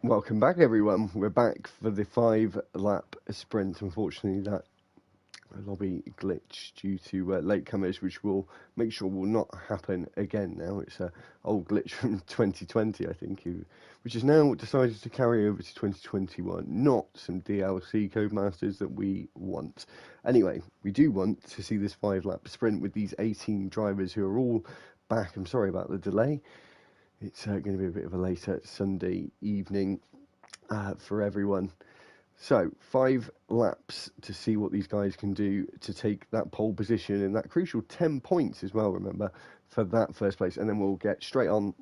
Welcome back, everyone. We're back for the 5-lap sprint. Unfortunately, that lobby glitch due to latecomers, which will make sure will not happen again now. It's an old glitch from 2020, I think, which is now decided to carry over to 2021. Not some DLC Codemasters that we want. Anyway, we do want to see this 5-lap sprint with these 18 drivers who are all back. I'm sorry about the delay. It's going to be a bit of a later Sunday evening for everyone. So, 5 laps to see what these guys can do to take that pole position and that crucial 10 points as well, remember, for that first place. And then we'll get straight on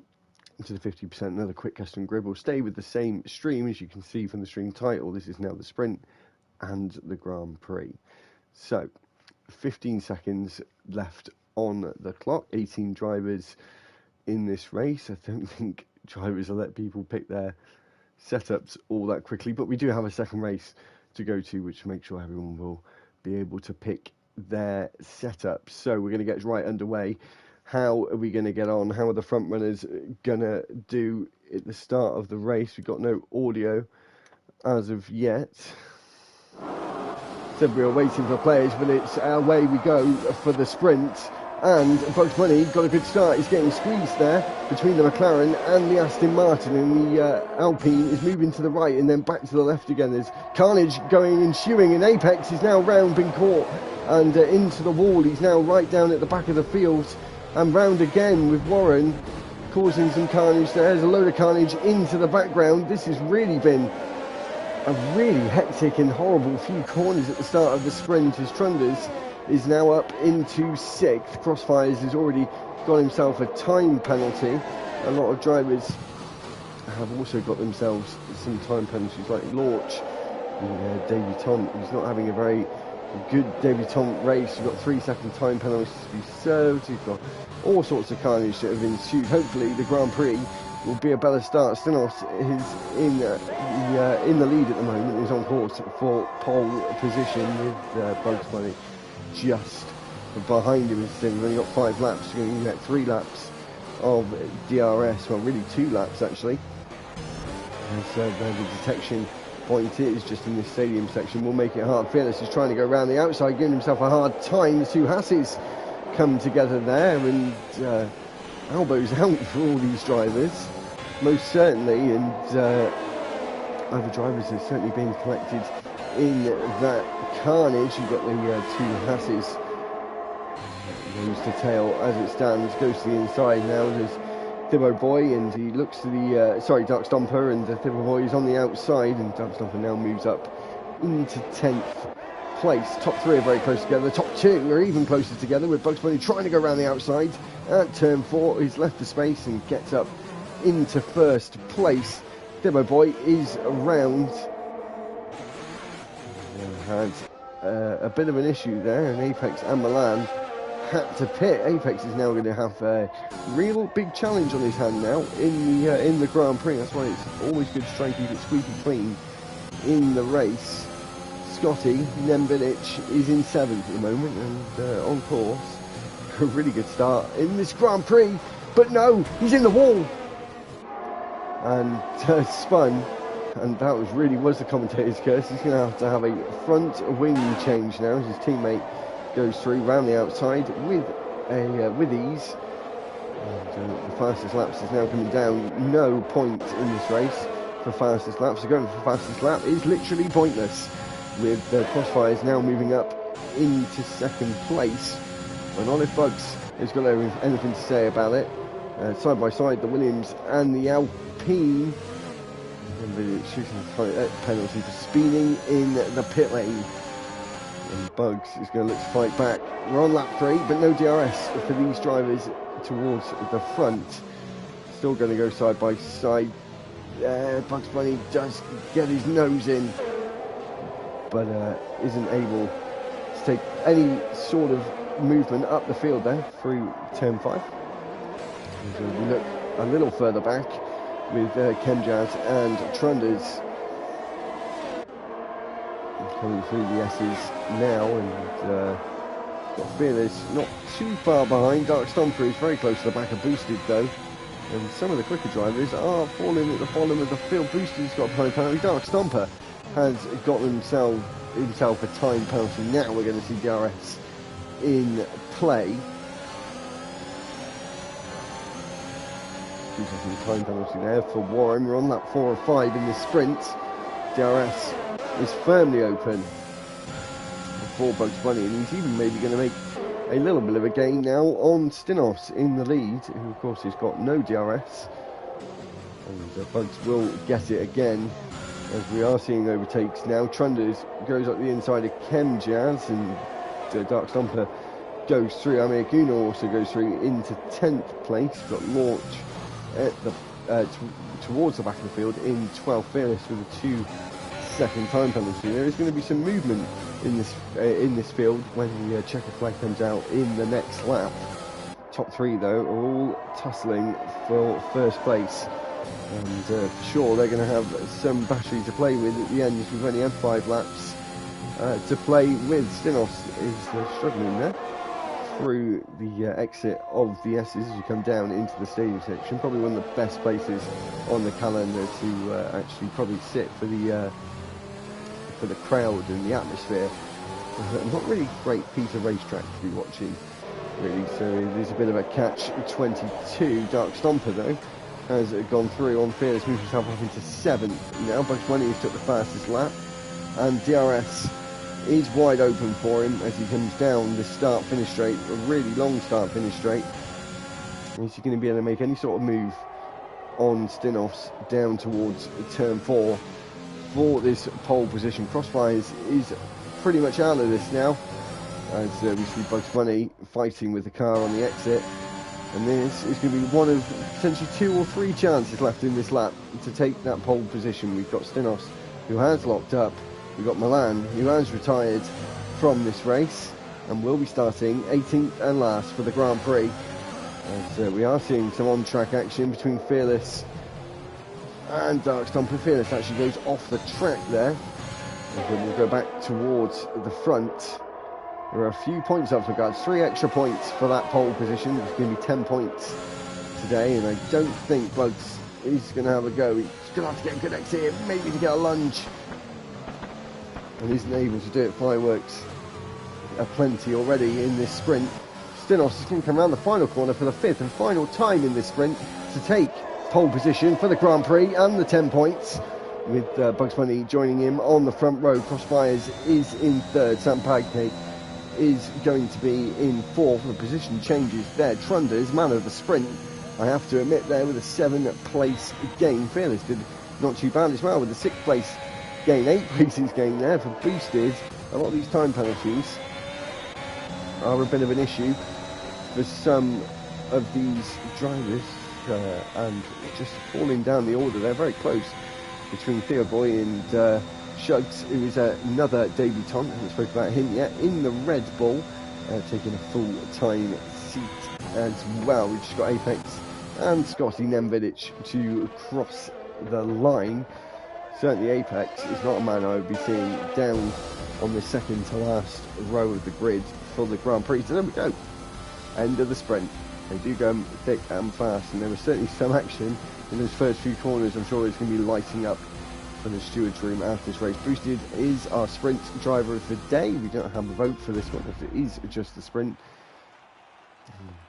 to the 50%, another quick custom grid. We'll stay with the same stream, as you can see from the stream title. This is now the sprint and the Grand Prix. So, 15 seconds left on the clock, 18 drivers in this race. I don't think drivers will let people pick their setups all that quickly, but we do have a second race to go to, which makes sure everyone will be able to pick their setups. So we're going to get right underway. How are we going to get on? How are the front runners going to do at the start of the race? We've got no audio as of yet. So we are waiting for players, but it's away we go for the sprint. And Bugs Bunny got a good start. He's getting squeezed there between the McLaren and the Aston Martin. And the Alpine is moving to the right and then back to the left again. There's carnage going and ensuing. And Apex is now round, been caught and into the wall. He's now right down at the back of the field and round again with Warren causing some carnage there. There's a load of carnage into the background. This has really been a really hectic and horrible few corners at the start of the sprint as Trunders is now up into 6th. Crossfires has already got himself a time penalty. A lot of drivers have also got themselves some time penalties, like Lorch and debutant, who's not having a very good debutant race. You've got 3-second time penalties to be served. You've got all sorts of carnage that have ensued. Hopefully the Grand Prix will be a better start. Stenos is in the lead at the moment. He's on course for pole position with Bugs Bunny just behind him. We've only got 5 laps. You're going to get 3 laps of DRS. Well, really 2 laps actually. And so the detection point is just in this stadium section. Will make it hard. Fearless is trying to go around the outside, giving himself a hard time. The 2 Hasses come together there, and elbows out for all these drivers, most certainly. And other drivers have certainly been collected in that carnage. You've got the 2 Hasses. Goes to tail as it stands, goes to the inside now. There's Thibbo Boy, and he looks to the Dark Stomper, and Thibbo Boy is on the outside, and Dark Stomper now moves up into 10th place. Top 3 are very close together. The top 2 are even closer together, with Bugs Bunny trying to go around the outside at turn 4. He's left the space and gets up into 1st place. Thibbo Boy is around. Had a bit of an issue there, and Apex and Milan had to pit. Apex is now going to have a real big challenge on his hand now in the Grand Prix. That's why it's always good to try and keep it squeaky clean in the race. Scotty Nembilic is in 7th at the moment and on course. A really good start in this Grand Prix, but no, he's in the wall and spun. And that was the commentator's curse. He's going to have a front wing change now as his teammate goes through round the outside with ease. And, the fastest laps is now coming down. No point in this race for fastest laps. So going for fastest lap is literally pointless, with Crossfires now moving up into 2nd place. And Olive Bugs has got anything to say about it. Side by side, the Williams and the Alpine. Shooting penalty for speeding in the pit lane. And Bugs is going to look to fight back. We're on lap 3, but no DRS for these drivers towards the front. Still going to go side by side. Bugs Bunny does get his nose in, but isn't able to take any sort of movement up the field there through turn 5. So we look a little further back with Chemjazz and Trunders coming through the S's now, and got Fearless not too far behind. Dark Stomper is very close to the back of Boosted though, And some of the quicker drivers are falling at the bottom of the field. Booster's got a time penalty. Dark Stomper has got himself a time penalty. Now we're going to see DRS in play. 2 second time penalty there for Warren. We're on that 4 or 5 in the sprint. DRS is firmly open for Bugs Bunny, and he's even maybe going to make a little bit of a gain now on Stinos in the lead, who of course has got no DRS. And Bugs will get it again, as we are seeing overtakes now. Trunders goes up the inside of Chemjazz, and Dark Stomper goes through. Amir Guna also goes through into 10th place. Got Launch at the towards the back of the field in 12th. Fearless with a 2 second time penalty. There is going to be some movement in this field when the checker flag comes out in the next lap. Top 3 though are all tussling for first place, and for sure they're going to have some battery to play with at the end, as we've only had 5 laps to play with. Stinos is struggling there through the exit of the S's as you come down into the stadium section. Probably one of the best places on the calendar to actually probably sit for the crowd and the atmosphere. Not really great piece of racetrack to be watching, really, so it is a bit of a catch-22. Dark Stomper though has gone through on Fearless, moved himself up into 7th now. Bugs Bunny has took the fastest lap, and DRS is wide open for him as he comes down the start-finish straight, a really long start-finish straight. Is he going to be able to make any sort of move on Stinos down towards turn 4 for this pole position? Crossfires is pretty much out of this now, as we see Bugs Bunny fighting with the car on the exit, and this is going to be one of potentially 2 or 3 chances left in this lap to take that pole position. We've got Stinos, who has locked up. We've got Milan, who has retired from this race and will be starting 18th and last for the Grand Prix. As we are seeing some on-track action between Fearless and Dark Stomper. Fearless actually goes off the track there, and then we'll go back towards the front. There are a few points up for grabs, 3 extra points for that pole position. It's going to be 10 points today, and I don't think Bugs is going to have a go. He's going to have to get a good exit here, maybe to get a lunge, and isn't able to do it. Fireworks are plenty already in this sprint. Stinos is going to come around the final corner for the 5th and final time in this sprint to take pole position for the Grand Prix and the 10 points, with Bugs Bunny joining him on the front row. Crossfires is in 3rd. Sam Pancake is going to be in 4th. The position changes there. Trunders, man of the sprint, I have to admit, there with a 7th place gain. Fearless did not too bad as well with the 6th place gain, 8 places gain there for Boosted. A lot of these time penalties are a bit of an issue for some of these drivers, and just falling down the order. They're very close between Theo Boy and Shugs, who is another debutant. I haven't spoken about him yet, in the Red Bull, taking a full-time seat as well. We've just got Apex and Scotty Nemvidic to cross the line. Certainly Apex is not a man I would be seeing down on the second to last row of the grid for the Grand Prix. So there we go, end of the sprint. They do go thick and fast, and there was certainly some action in those first few corners. I'm sure it's going to be lighting up for the stewards room after this race. Boosted is our sprint driver of the day. We don't have a vote for this one, as it is just the sprint,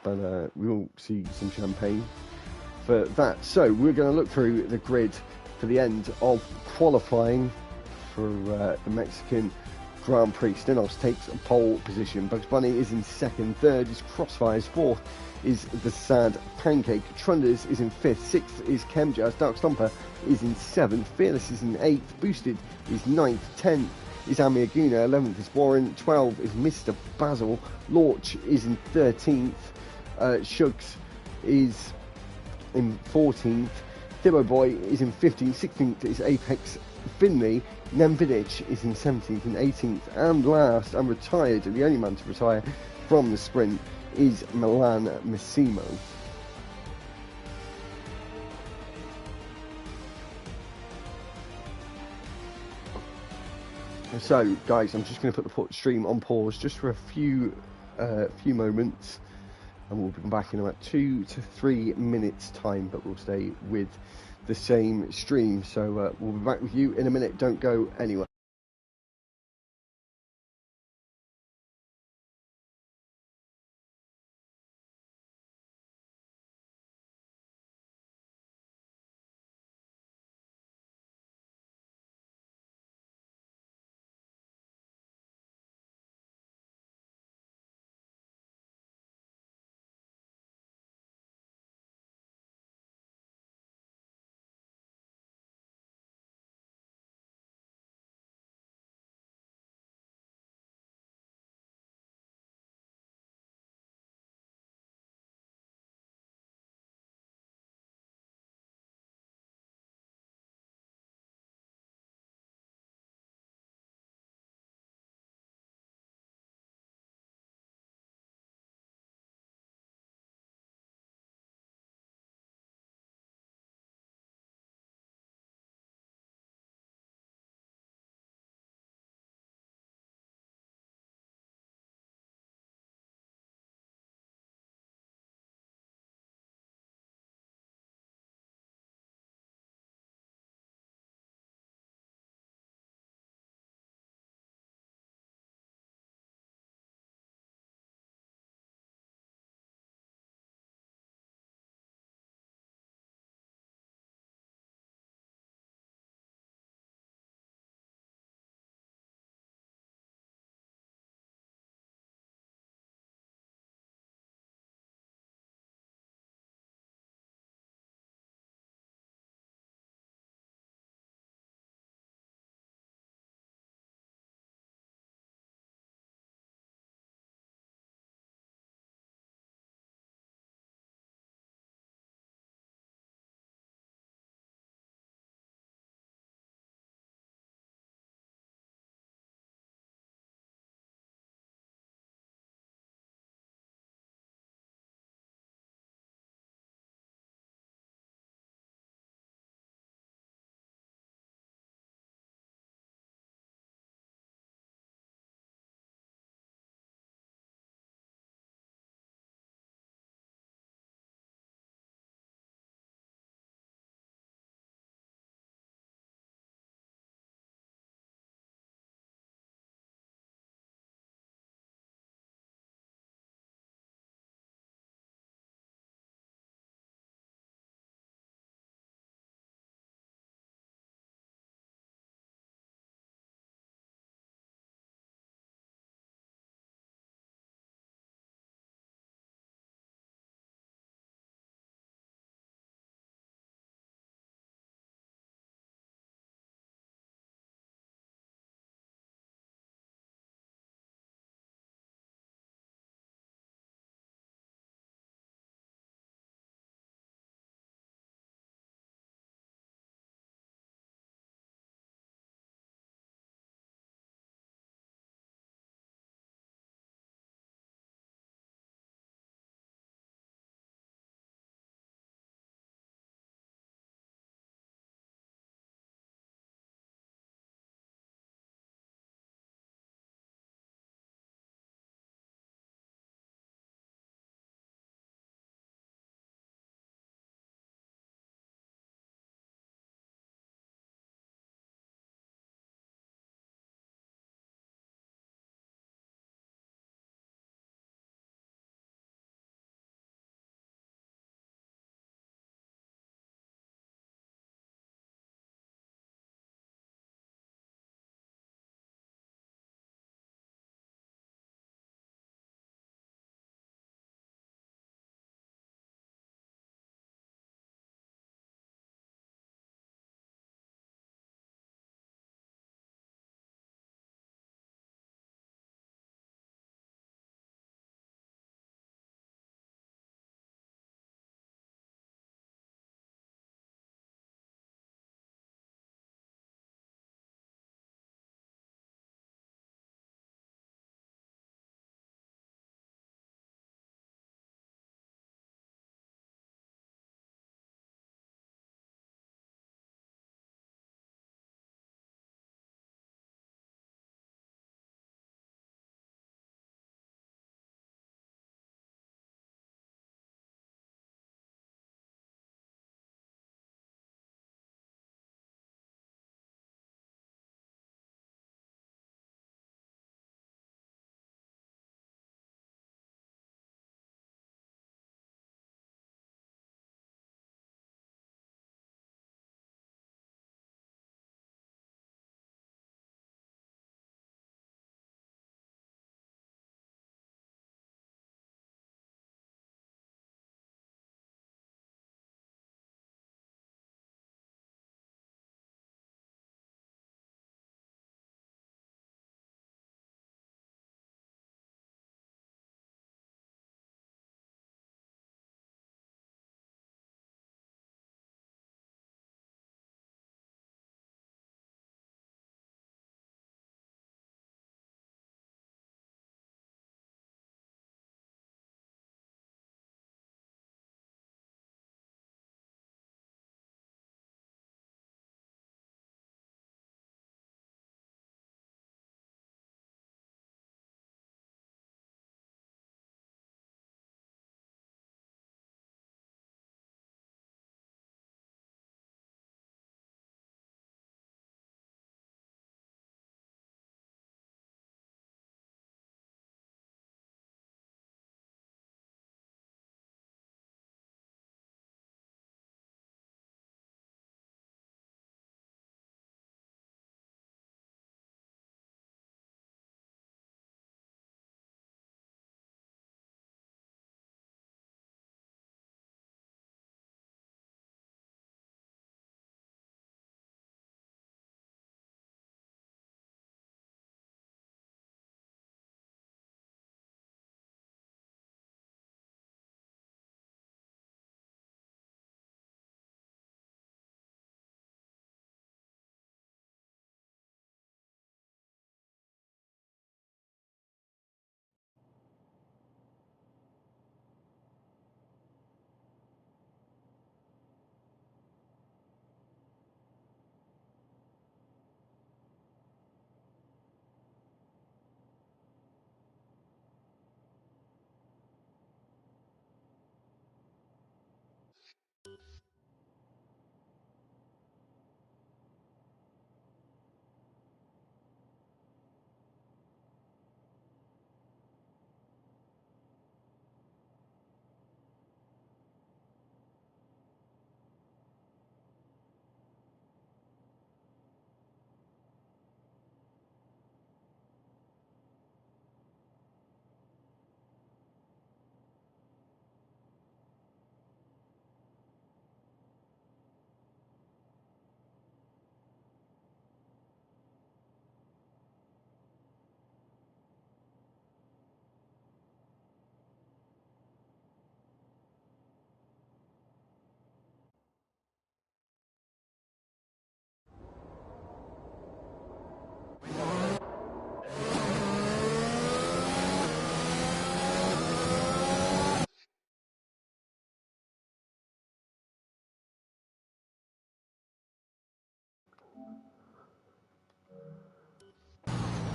but we will see some champagne for that. So we're going to look through the grid for the end of qualifying for the Mexican Grand Prix. Stinos takes a pole position. Bugs Bunny is in 2nd. 3rd is Crossfires. 4th is the Sad Pancake. Trunders is in 5th. 6th is Chemjazz. Dark Stomper is in 7th. Fearless is in 8th. Boosted is 9th. 10th is Amir Guna. 11th is Warren. 12th is Mr. Basil. Launch is in 13th. Shugs is in 14th. Thibbo Boy is in 15th. 16th is Apex Finley. Nemvidic is in 17th and 18th. And last, and retired, the only man to retire from the sprint, is Milan Massimo. So, guys, I'm just going to put the stream on pause just for a few moments. and we'll be back in about 2 to 3 minutes time, but we'll stay with the same stream. So we'll be back with you in a minute. Don't go anywhere.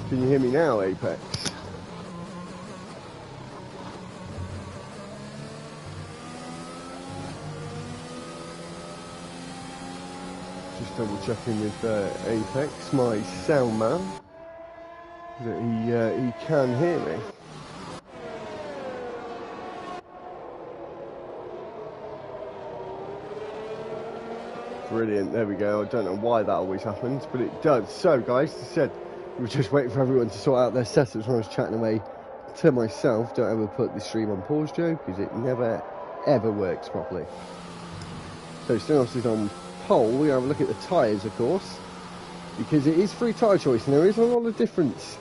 Can you hear me now, Apex? Just double checking with Apex, my sound man, that he can hear me. Brilliant, there we go. I don't know why that always happens, but it does. So guys, as I said, we were just waiting for everyone to sort out their setups when I was chatting away to myself. Don't ever put the stream on pause, Joe, because it never ever works properly. So Stinos is on pole. We have a look at the tyres, of course, because it is free tyre choice, and there is a lot of difference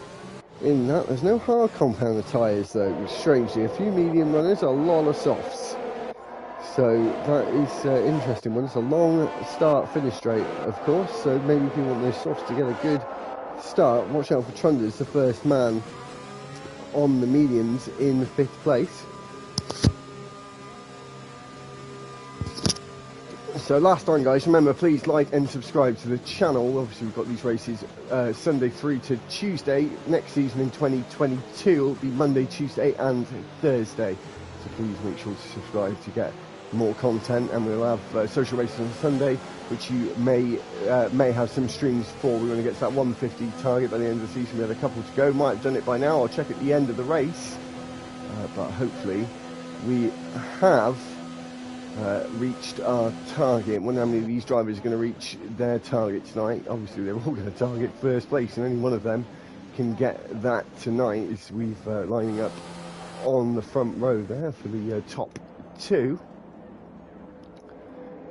in that. There's no hard compound of tyres though, strangely. A few medium runners, a lot of softs. So that is interesting one. It's a long start-finish straight, of course, so maybe if you want those softs to get a good start, watch out for Trunders, the first man on the mediums in 5th place. So last time, guys, remember, please like and subscribe to the channel. Obviously we've got these races Sunday through to Tuesday. Next season in 2022 will be Monday, Tuesday and Thursday, so please make sure to subscribe to get more content, and we'll have social races on Sunday, which you may have some streams for. We want to get to that 150 target by the end of the season. We have a couple to go. Might have done it by now. I'll check at the end of the race, but hopefully we have reached our target. I wonder how many of these drivers are going to reach their target tonight. Obviously they're all going to target first place, and only one of them can get that tonight, as we've lining up on the front row there for the top 2.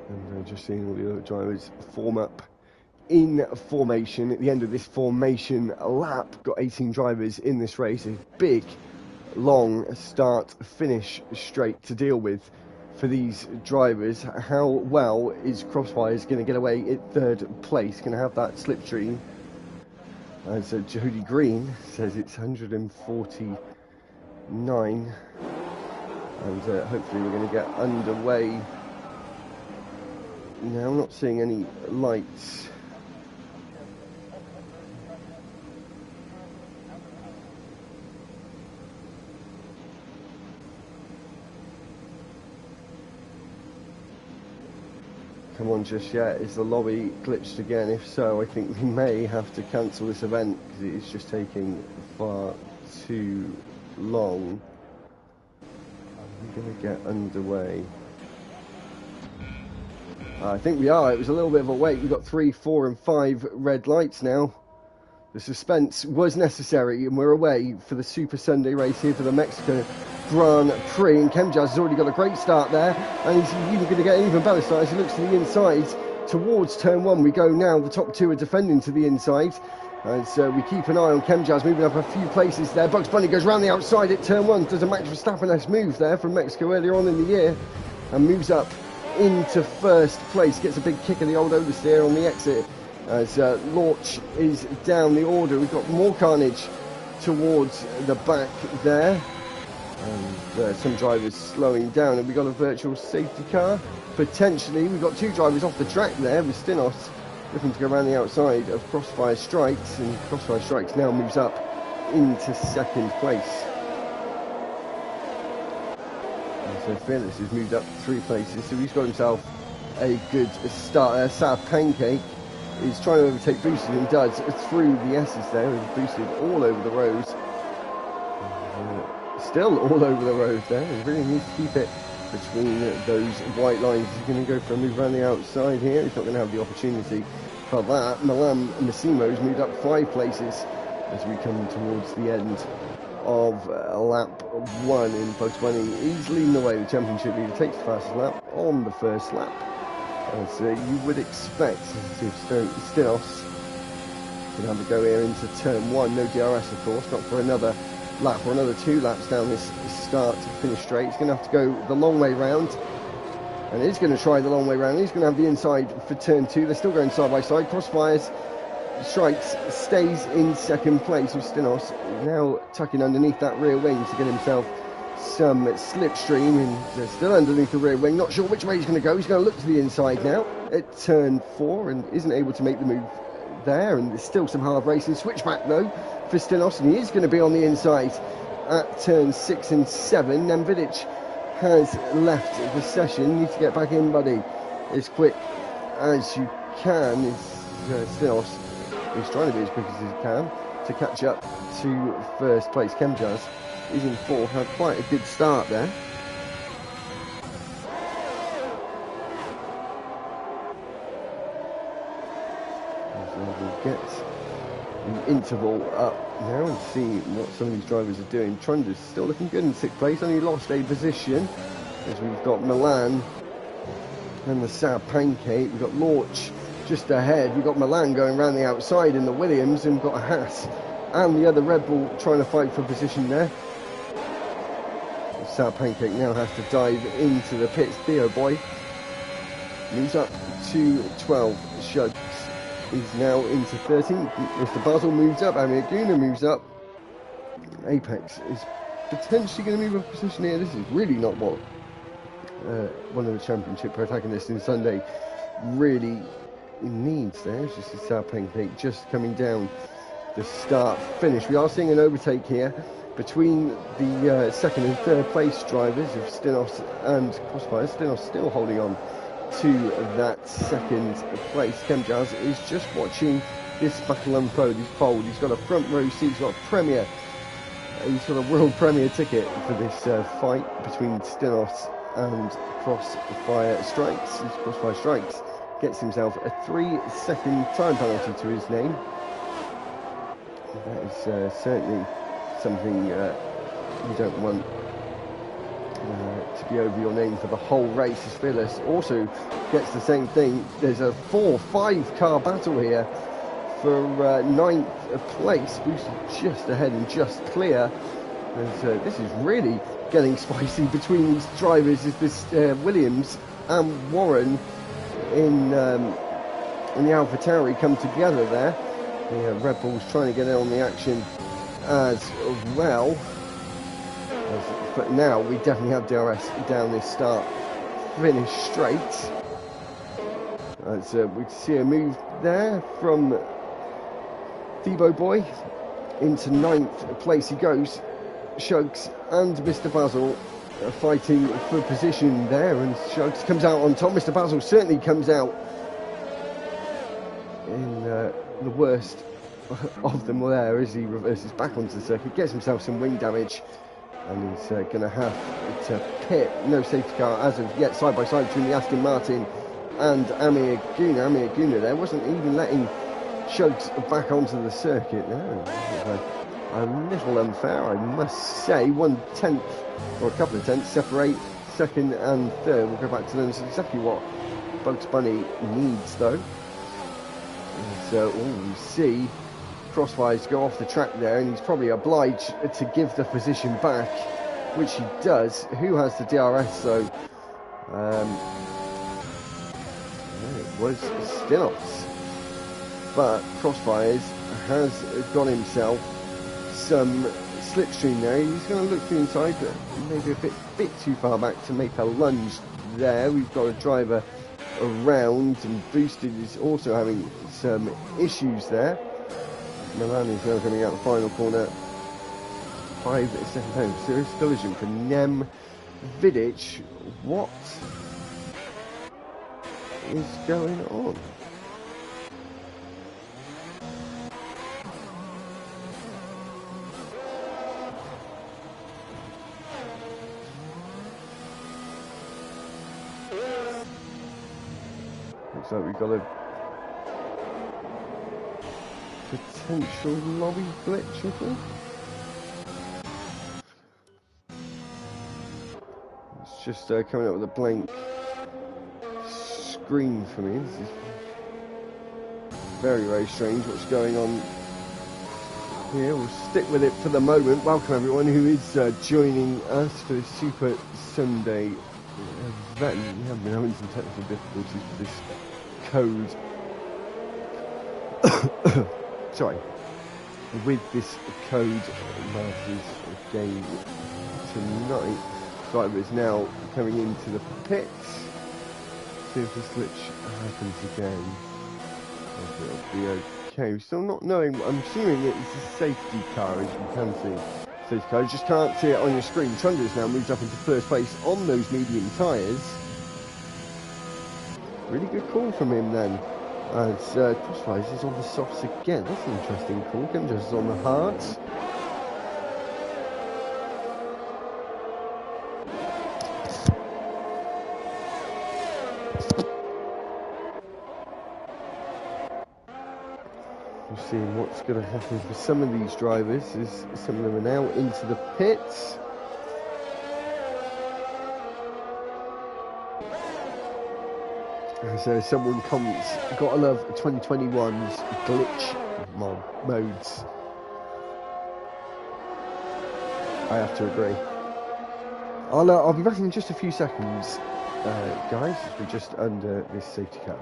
And just seeing all the other drivers form up in formation. At the end of this formation lap, got 18 drivers in this race. A big, long start-finish straight to deal with for these drivers. How well is Crossfire's going to get away at 3rd place? Going to have that slipstream? As Jody Green says, it's 149. And hopefully we're going to get underway. Now, I'm not seeing any lights. Come on just yet. Is the lobby glitched again? If so, I think we may have to cancel this event because it is just taking far too long. We're going to get underway. I think we are. It was a little bit of a wait. We've got 3, 4 and 5 red lights now. The suspense was necessary, and we're away for the Super Sunday race here for the Mexico Grand Prix. And Kemjaz has already got a great start there, and he's even going to get an even better start as he looks to the inside towards turn 1. We go now. The top 2 are defending to the inside. As we keep an eye on Kemjaz moving up a few places there. Bugs Bunny goes round the outside at turn 1. Does a Max Verstappen-esque move there from Mexico earlier on in the year, and moves up into 1st place. Gets a big kick of the old oversteer on the exit as Lorch is down the order. We've got more carnage towards the back there, and some drivers slowing down. And we've got a virtual safety car potentially. We've got 2 drivers off the track there with Stinos looking to go around the outside of Crossfire Strikes, and Crossfire Strikes now moves up into 2nd place. So Fearless has moved up 3 places, so he's got himself a good start there. South Pancake is trying to overtake Boosted, and does through the S's there. He's Boosted all over the roads. Still all over the road there. He really needs to keep it between those white lines. He's going to go for a move around the outside here. He's not going to have the opportunity for that. Milan Massimo has moved up 5 places as we come towards the end of lap 1 in Bugs Bunny. He's leading the way. The championship leader takes the fastest lap on the 1st lap, as you would expect. Stinos can have a go here into turn 1. No DRS, of course, not for another lap or another 2 laps down this start to finish straight. He's going to have to go the long way round, and he's going to try the long way round. He's going to have the inside for turn 2. They're still going side by side. Crossfires Strikes stays in 2nd place, with Stinos now tucking underneath that rear wing to get himself some slipstream, and still underneath the rear wing. Not sure which way he's going to go. He's going to look to the inside now at turn 4 and isn't able to make the move there, and there's still some hard racing. Switchback though for Stenos, and he is going to be on the inside at turns 6 and 7. Nemvidic has left the session. Need to get back in, buddy, as quick as you can. Stenos is trying to be as quick as he can to catch up to first place. Chemjaz is in 4th, had quite a good start there. We'll get the interval up now and see what some of these drivers are doing. Trunder's still looking good in 6th place, only lost a position as we've got Milan and the Sour Pancake. We've got Launch just ahead. We've got Milan going around the outside in the Williams, and we've got a Haas and the other Red Bull trying to fight for position there. The Sour Pancake now has to dive into the pits. Theo Boy moves up to 12. Shugs is now into 13th. Mr. Basil moves up. Amir Guna moves up. Apex is potentially going to move a position here. This is really not what one of the championship protagonists in Sunday really needs there. It's just a Sour Pancake just coming down the start finish. We are seeing an overtake here between the 2nd and 3rd place drivers of Stenos and Crossfire. Stenos still holding on to that 2nd place. Chemjaz is just watching this battle unfold. He's cold. He's got a front row seat. He's got a Premier. He's got a world Premier ticket for this fight between Stenos and Crossfire Strikes. Crossfire Strikes gets himself a 3-second time penalty to his name. That is certainly something you don't want to be over your name for the whole race. As Phyllis also gets the same thing. There's a 4-5 car battle here for 9th place. Boosted just ahead and just clear. This is really getting spicy between these drivers. Is this Williams and Warren in the AlphaTauri come together there. The Red Bull's trying to get in on the action as well. But now we definitely have DRS down this start finish straight. As we see a move there from Thebo Boy into 9th place. He goes. Shugs and Mr. Basil are fighting for position there, and Shugs comes out on top. Mr. Basil certainly comes out in the worst of them there as he reverses back onto the circuit, gets himself some wing damage, and he's going to have to pit. No safety car as of yet, side by side between the Aston Martin and Amir Guna. Amir Guna there wasn't even letting Shugs back onto the circuit. No, a little unfair, I must say. 1/10 or a couple of tenths separate 2nd and 3rd. We'll go back to them. It's exactly what Bugs Bunny needs, though. So we see Crossfire's go off the track there, and he's probably obliged to give the position back, which he does. Who has the DRS though? It was Stenos, but Crossfires has got himself some slipstream there. He's going to look to the inside, but maybe a bit too far back to make a lunge there. We've got a driver around, and Boosted is also having some issues there. Milan is now coming out the final corner. 5 second time. Serious collision for Nem Vidic. What is going on? Looks like we've got a potential lobby glitch, I think. It's just coming up with a blank screen for me. This is very, very strange what's going on here. We'll stick with it for the moment. Welcome everyone who is joining us for this Super Sunday event. We have been having some technical difficulties with this code. Sorry. With this code Masters game tonight. Driver is now coming into the pits. See if the switch happens again. It'll be Okay, we're still not knowing. I'm assuming it's a safety car, as you can see. Safety car, you just can't see it on your screen. Thunder's now moved up into first place on those medium tyres. Really good call from him then. As Crosswise is on the softs again. That's an interesting call. Gunjus is on the hards. We're seeing what's going to happen for some of these drivers as some of them are now into the pits. So someone comments, gotta love 2021's glitch modes. I have to agree. I'll be back in just a few seconds, guys, as we're just under this safety car.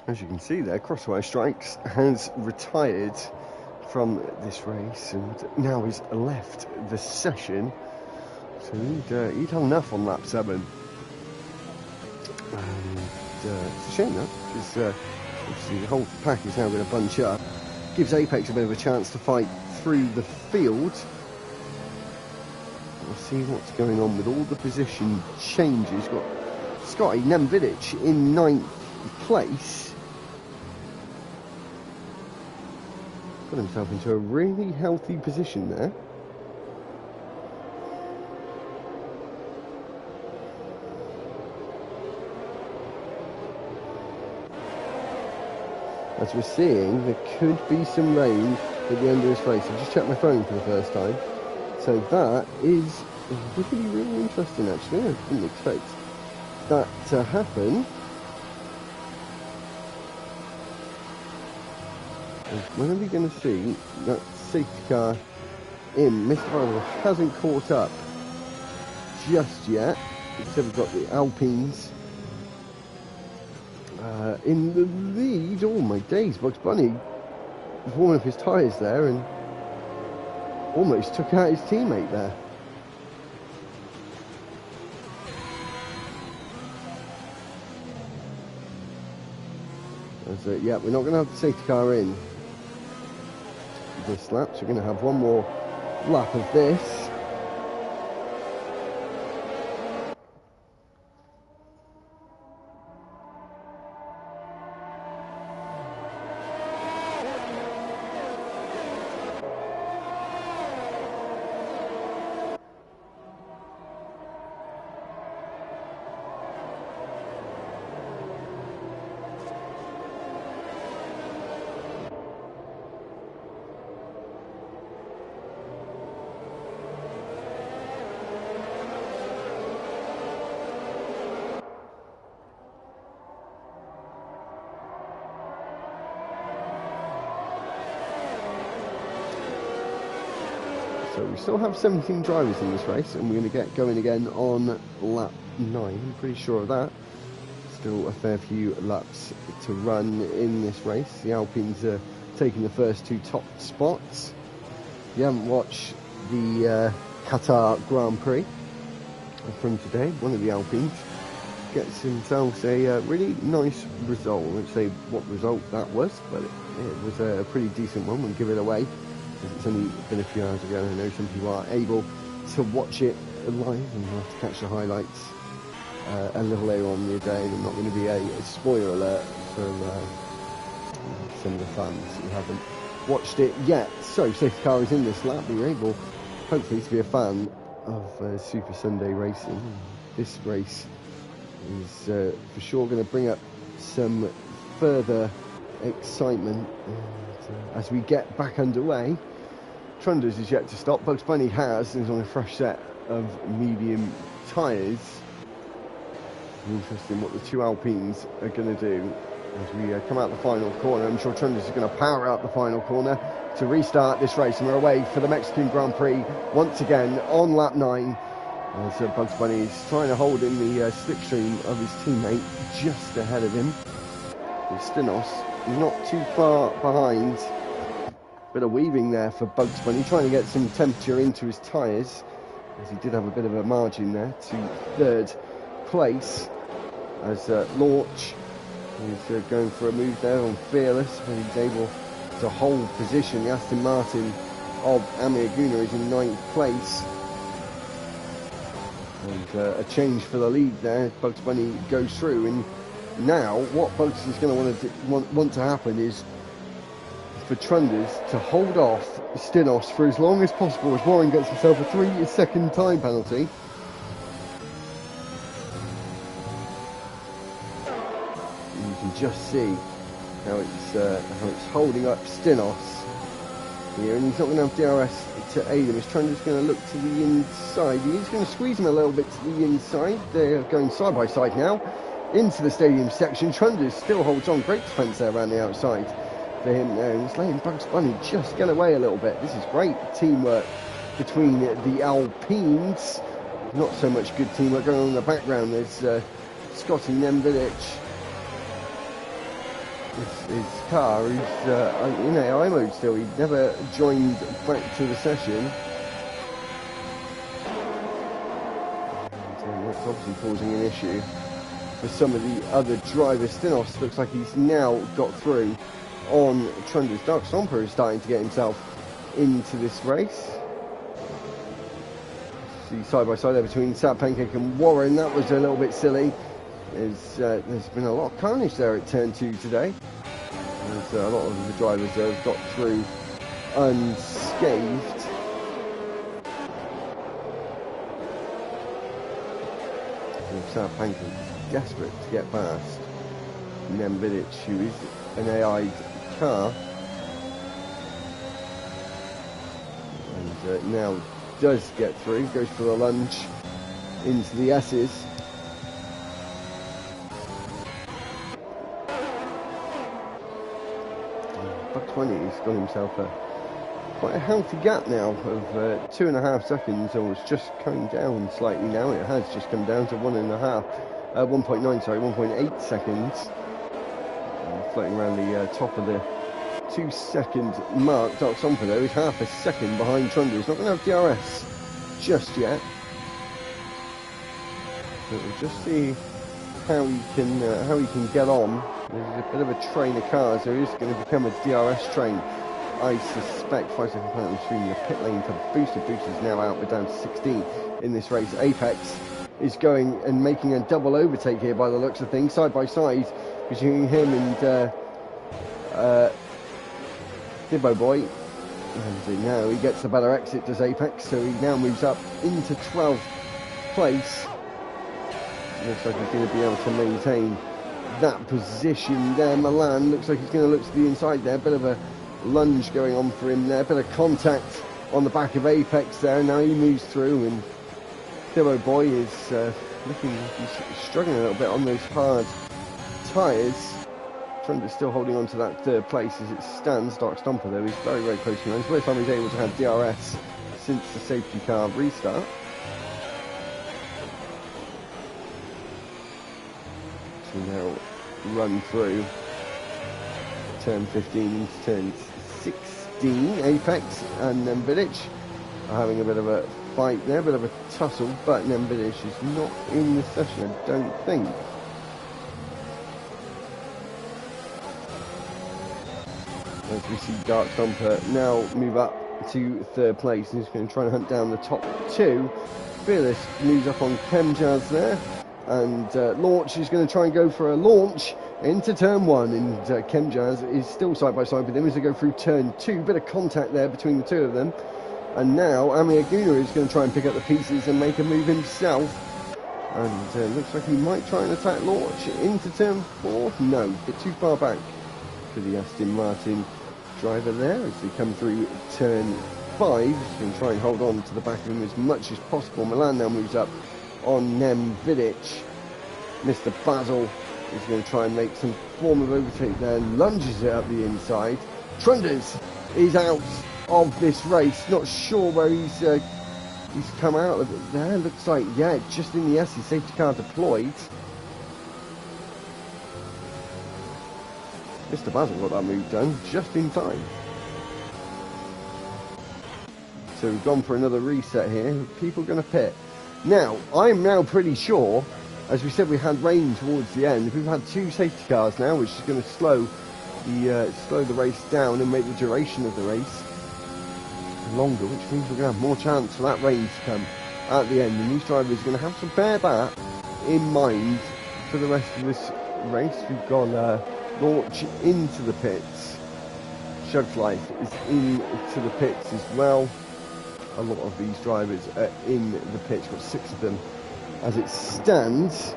As you can see there, Crosswire Strikes has retired from this race and now has left the session. So he'd had enough on lap 7. And it's a shame that, because obviously the whole pack is now going to bunch up. Gives Apex a bit of a chance to fight through the field. We'll see what's going on with all the position changes. We've got Scotty Nemvidic in 9th place. Got himself into a really healthy position there. As we're seeing, there could be some rain at the end of this race. I've just checked my phone for the first time. So that is really, really interesting actually. I didn't expect that to happen. When are we going to see that safety car in? Mr. Harlow hasn't caught up just yet. Instead we've got the Alpines in the lead. Oh my days, Bugs Bunny was warming up his tyres there and almost took out his teammate there. So yeah, we're not going to have the safety car in this lap, so we're going to have one more lap of this. So we still have 17 drivers in this race, and we're going to get going again on lap 9. I'm pretty sure of that. Still a fair few laps to run in this race. The Alpines are taking the first 2 top spots. If you haven't watched the Qatar Grand Prix from today, one of the Alpines gets themselves a really nice result. I won't say what result that was, but it was a pretty decent one. We'll give it away. It's only been a few hours ago. I know some people are able to watch it live, and you'll have to catch the highlights a little later on in the day. And not going to be a spoiler alert for some of the fans who haven't watched it yet. So safety car is in this lap, but you're able hopefully to be a fan of Super Sunday racing. This race is for sure going to bring up some further excitement, and, as we get back underway. Trundles is yet to stop. Bugs Bunny has, and is on a fresh set of medium tyres. Interesting what the two Alpines are going to do as we come out the final corner. I'm sure Trundles is going to power out the final corner to restart this race, and we're away for the Mexican Grand Prix once again on lap 9. So Bugs Bunny is trying to hold in the slipstream of his teammate just ahead of him. Stinos is not too far behind. Bit of weaving there for Bugs Bunny, trying to get some temperature into his tyres, as he did have a bit of a margin there to third place, as Launch is going for a move there on Fearless, but he's able to hold position. The Aston Martin of Amir Guna is in 9th place, and a change for the lead there. Bugs Bunny goes through, and now what Bugs is going to want to happen is for Trundles to hold off Stinos for as long as possible, as Warren gets himself a 3-second time penalty. And you can just see how it's holding up Stinos here, and he's not going to have DRS to aid him. Is Trundles going to look to the inside? He is going to squeeze him a little bit to the inside. They're going side by side now into the stadium section. Trundles still holds on. Great defence there around the outside for him there, and he's letting Bugs Bunny just get away a little bit. This is great teamwork between the Alpines. Not so much good teamwork going on in the background. There's Scotty Nembilic. His car is in AI mode still. He never joined back to the session. And that's obviously causing an issue for some of the other drivers. Stinos looks like he's now got through on Trundles. Dark Stomper is starting to get himself into this race. See side by side there between Sat Pancake and Warren. That was a little bit silly. There's been a lot of carnage there at turn 2 today. A lot of the drivers have got through unscathed. Sat Pancake is desperate to get past Nembilic, who is an AI'd car, and now does get through, goes for the lunge into the S's. Bugs Bunny's got himself quite a healthy gap now of 2.5 seconds, or it's just coming down slightly now. It has just come down to 1.8 seconds. Floating around the top of the 2-second mark. Dark Stomper though is half a second behind Trundles. Not going to have DRS just yet, but we'll just see how he can get on. There's a bit of a train of cars. There is going to become a DRS train, I suspect. 5-second penalty between the pit lane to Booster. Booster's now out. We're down to 16 in this race. Apex is going and making a double overtake here by the looks of things, side by side between him and Dibbo Boy. And now he gets the better exit, does Apex, so he now moves up into 12th place. Looks like he's going to be able to maintain that position there. Milan looks like he's going to look to the inside there. Bit of a lunge going on for him there. Bit of contact on the back of Apex there. Now he moves through, and Dibbo Boy is looking like he's struggling a little bit on those hard tyres. Trundles still holding on to that third place as it stands. Dark Stomper though is very, very close to him. It's the first time he's able to have DRS since the safety car restart. So now run through turn 15 into turn 16. Apex and Nembilic are having a bit of a fight there, a bit of a tussle, but Nembilic is not in the session, I don't think. As we see Dark Stomper now move up to third place, and he's going to try and hunt down the top two. Fearless moves up on Chemjazz there, and Launch is going to try and go for a launch into turn one, and Chemjazz is still side by side with him as they go through turn two. Bit of contact there between the two of them, and now Amiaguna is going to try and pick up the pieces and make a move himself, and looks like he might try and attack Launch into turn four. No, a bit too far back for the Aston Martin driver there as they come through turn five. He's going to try and hold on to the back of him as much as possible. Milan now moves up on Nem Vidic. Mr. Basil is going to try and make some form of overtake there, lunges it up the inside. Trunders is out of this race, not sure where he's come out of it there. Looks like, yeah, just in the SE safety car deployed. Mr. Basil got that move done just in time. So we've gone for another reset here. People going to pit. Now, I'm now pretty sure, as we said, we had rain towards the end. We've had two safety cars now, which is going to slow the race down and make the duration of the race longer, which means we're going to have more chance for that rain to come at the end. And these drivers are going to have to bear that in mind for the rest of this race. We've got Launch into the pits. Shug's Life is into the pits as well. A lot of these drivers are in the pits. We've got 6 of them as it stands.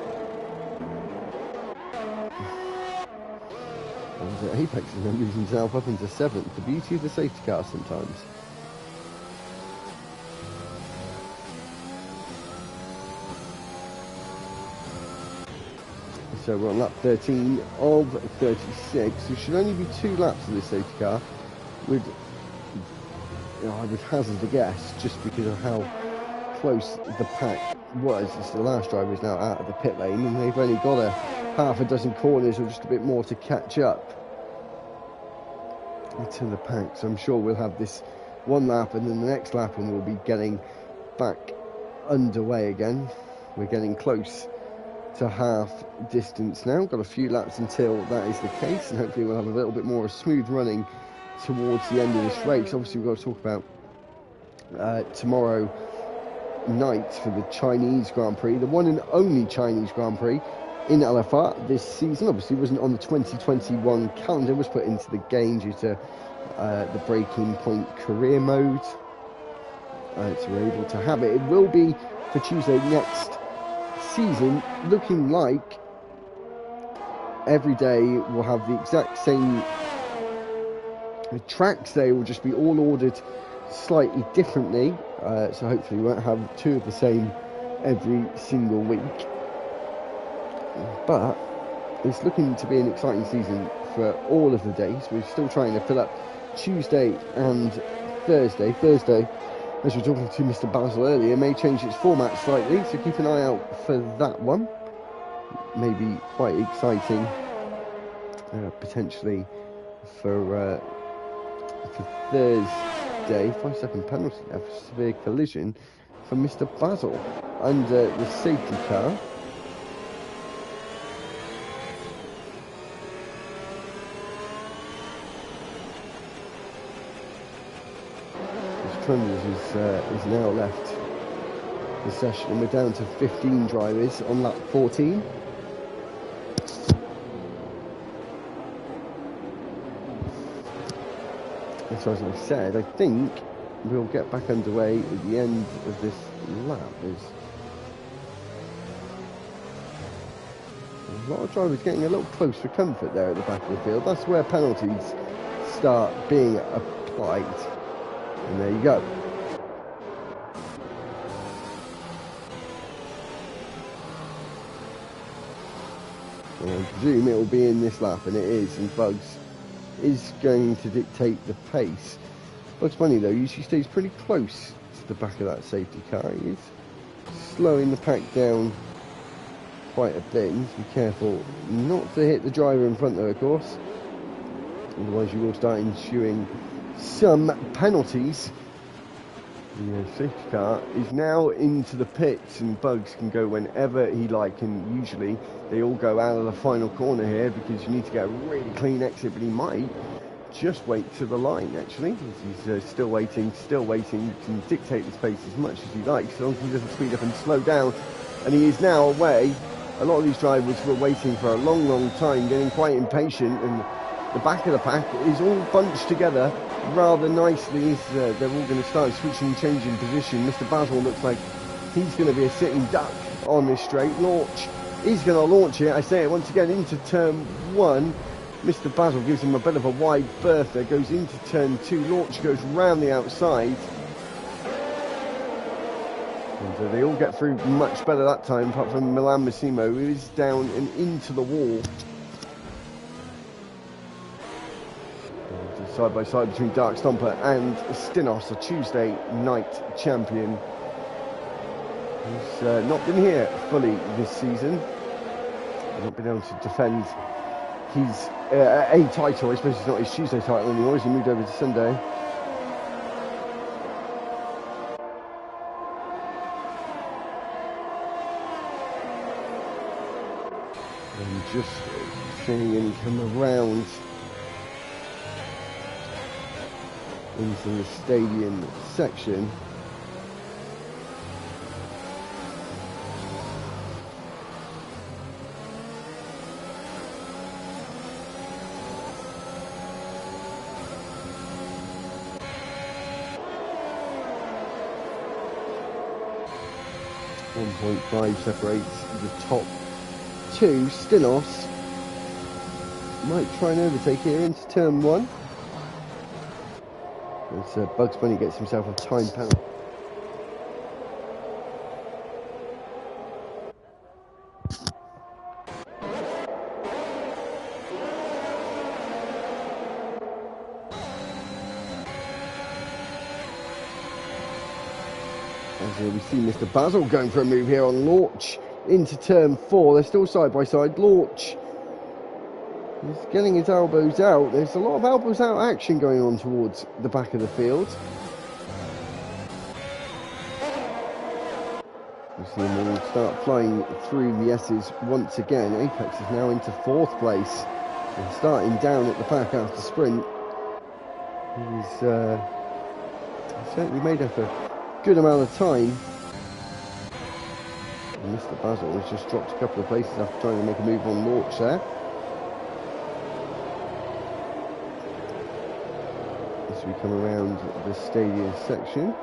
And Apex is going to move himself up into 7th. The beauty of the safety car sometimes. So we're on lap 13 of 36. There should only be 2 laps of this safety car. I would hazard a guess, just because of how close the pack was. It's the last driver is now out of the pit lane, and they've only got a half a dozen corners or just a bit more to catch up to the pack. So I'm sure we'll have this one lap and then the next lap, and we'll be getting back underway again. We're getting close to half distance now. Got a few laps until that is the case, and hopefully we'll have a little bit more smooth running towards the end of this race. Obviously we've got to talk about tomorrow night for the Chinese Grand Prix, the one and only Chinese Grand Prix in LFR this season. Obviously wasn't on the 2021 calendar, was put into the game due to the breaking point career mode, so we're able to have it. It will be for Tuesday next season, looking like every day will have the exact same tracks. They will just be all ordered slightly differently, so hopefully we won't have 2 of the same every single week, but it's looking to be an exciting season for all of the days. We're still trying to fill up Tuesday and Thursday. Thursday, as we were talking to Mr. Basil earlier, may change its format slightly, so keep an eye out for that one. Maybe quite exciting, potentially for Thursday. 5-second penalty there for severe collision for Mr. Basil under the safety car. Trunders is now left the session, and we're down to 15 drivers on lap 14. And so as I said, I think we'll get back underway at the end of this lap. There's a lot of drivers getting a little close for comfort there at the back of the field. That's where penalties start being applied. And there you go. And I presume it will be in this lap, and it is, and Bugs is going to dictate the pace. Bugs Bunny though usually stays pretty close to the back of that safety car. He is slowing the pack down quite a bit. You need to be careful not to hit the driver in front though, of course. Otherwise you will start ensuing some penalties. The safety car is now into the pits, and Bugs can go whenever he likes, and usually they all go out of the final corner here because you need to get a really clean exit, but he might just wait to the line, actually. He's still waiting, can dictate the pace as much as he likes, as long as he doesn't speed up and slow down. And he is now away. A lot of these drivers were waiting for a long time, getting quite impatient, and the back of the pack is all bunched together rather nicely. They're all going to start switching and changing position. Mr. Basil looks like he's going to be a sitting duck on this straight launch. He's going to launch it, I say it once again, into turn 1. Mr. Basil gives him a bit of a wide berth there, goes into turn 2, launch goes round the outside. And they all get through much better that time, apart from Milan Massimo, who is down and into the wall. And side by side between Dark Stomper and Stinos, a Tuesday night champion. He's not been here fully this season. He's not been able to defend his a title. I suppose it's not his Tuesday title anymore, as he moved over to Sunday. And just seeing him come around into the stadium section. .5 separates the top two. Stinos might try and overtake here into turn 1. As Bugs Bunny gets himself a time penalty. We see Mr. Basil going for a move here on launch into turn 4. They're still side by side. Launch. He's getting his elbows out. There's a lot of elbows out action going on towards the back of the field. We see them all start flying through the S's once again. Apex is now into 4th place and starting down at the back after sprint. He's certainly made up a good amount of time. And Mr. Basil has just dropped a couple of places after trying to make a move on launch there. As we come around the stadium section,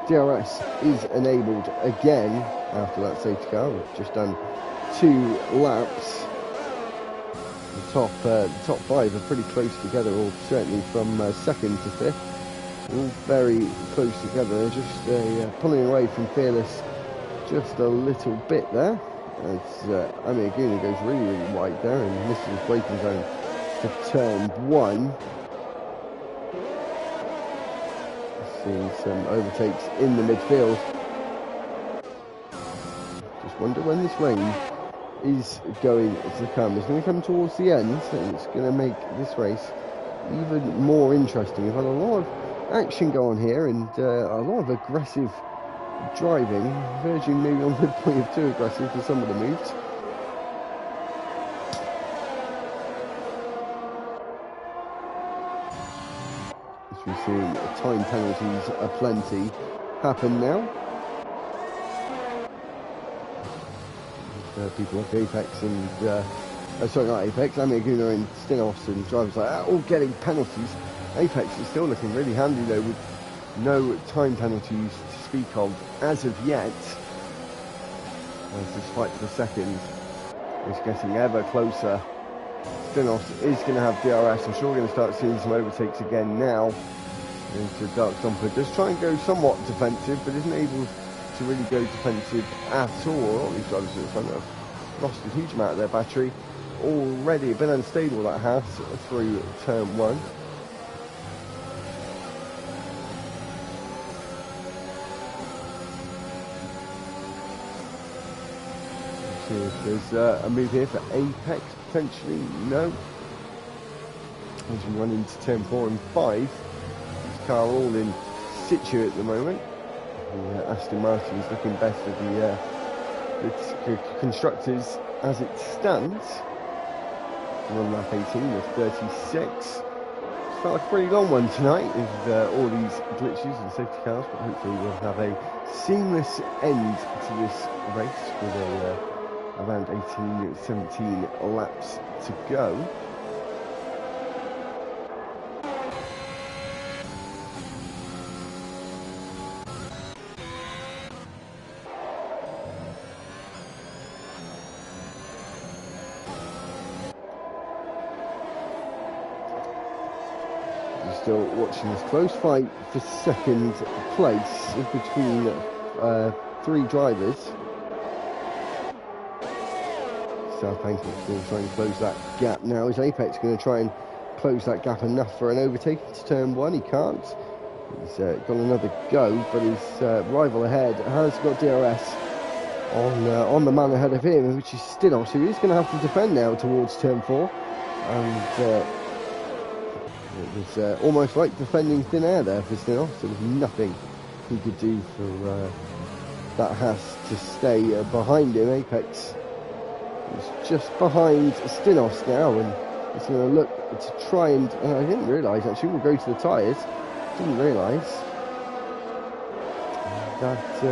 DRS is enabled again after that safety car. We've just done 2 laps. The top 5 are pretty close together, or certainly from 2nd to 5th. All very close together, just pulling away from Fearless just a little bit there, as Ami Aguna goes really wide there and misses his braking zone to turn 1. Seeing some overtakes in the midfield. Just wonder when this rain is going to come. It's going to come towards the end, and it's going to make this race even more interesting. We've had a lot of action go on here, and a lot of aggressive driving, verging maybe on the point of too aggressive for some of the moves. As we're seeing time penalties aplenty happen now. People like Apex and sorry, not Apex, Ami Aguna and Stinos and drivers like that all getting penalties. Apex is still looking really handy though, with no time penalties to speak of as of yet. As this fight for the second is getting ever closer. Stinos is going to have DRS. I'm sure we're going to start seeing some overtakes again now. Into Dark Stomper does try and go somewhat defensive, but isn't able to really go defensive at all. All these drivers at the front have lost a huge amount of their battery already. A bit unstable, that has, through turn 1. See if there's a move here for Apex, potentially. No. As we run into turn 4 and 5. This car all in situ at the moment. The Aston Martin is looking best of the constructors as it stands. On lap 18 of 36. felt like a pretty long one tonight with all these glitches and safety cars, but hopefully we'll have a seamless end to this race with around 17 laps to go. Still watching this close fight for second place between three drivers. Southampton will try and close that gap now. Is Apex going to try and close that gap enough for an overtake into turn one? He can't. He's got another go, but his rival ahead has got DRS on the man ahead of him, which is Stinos, who is going to have to defend now towards turn four. And it was almost like defending thin air there for Stinos. There was nothing he could do for that Haas to stay behind him. Apex is just behind Stinos now, and he's going to look to try and... I didn't realise, actually, we'll go to the tyres. Didn't realise that...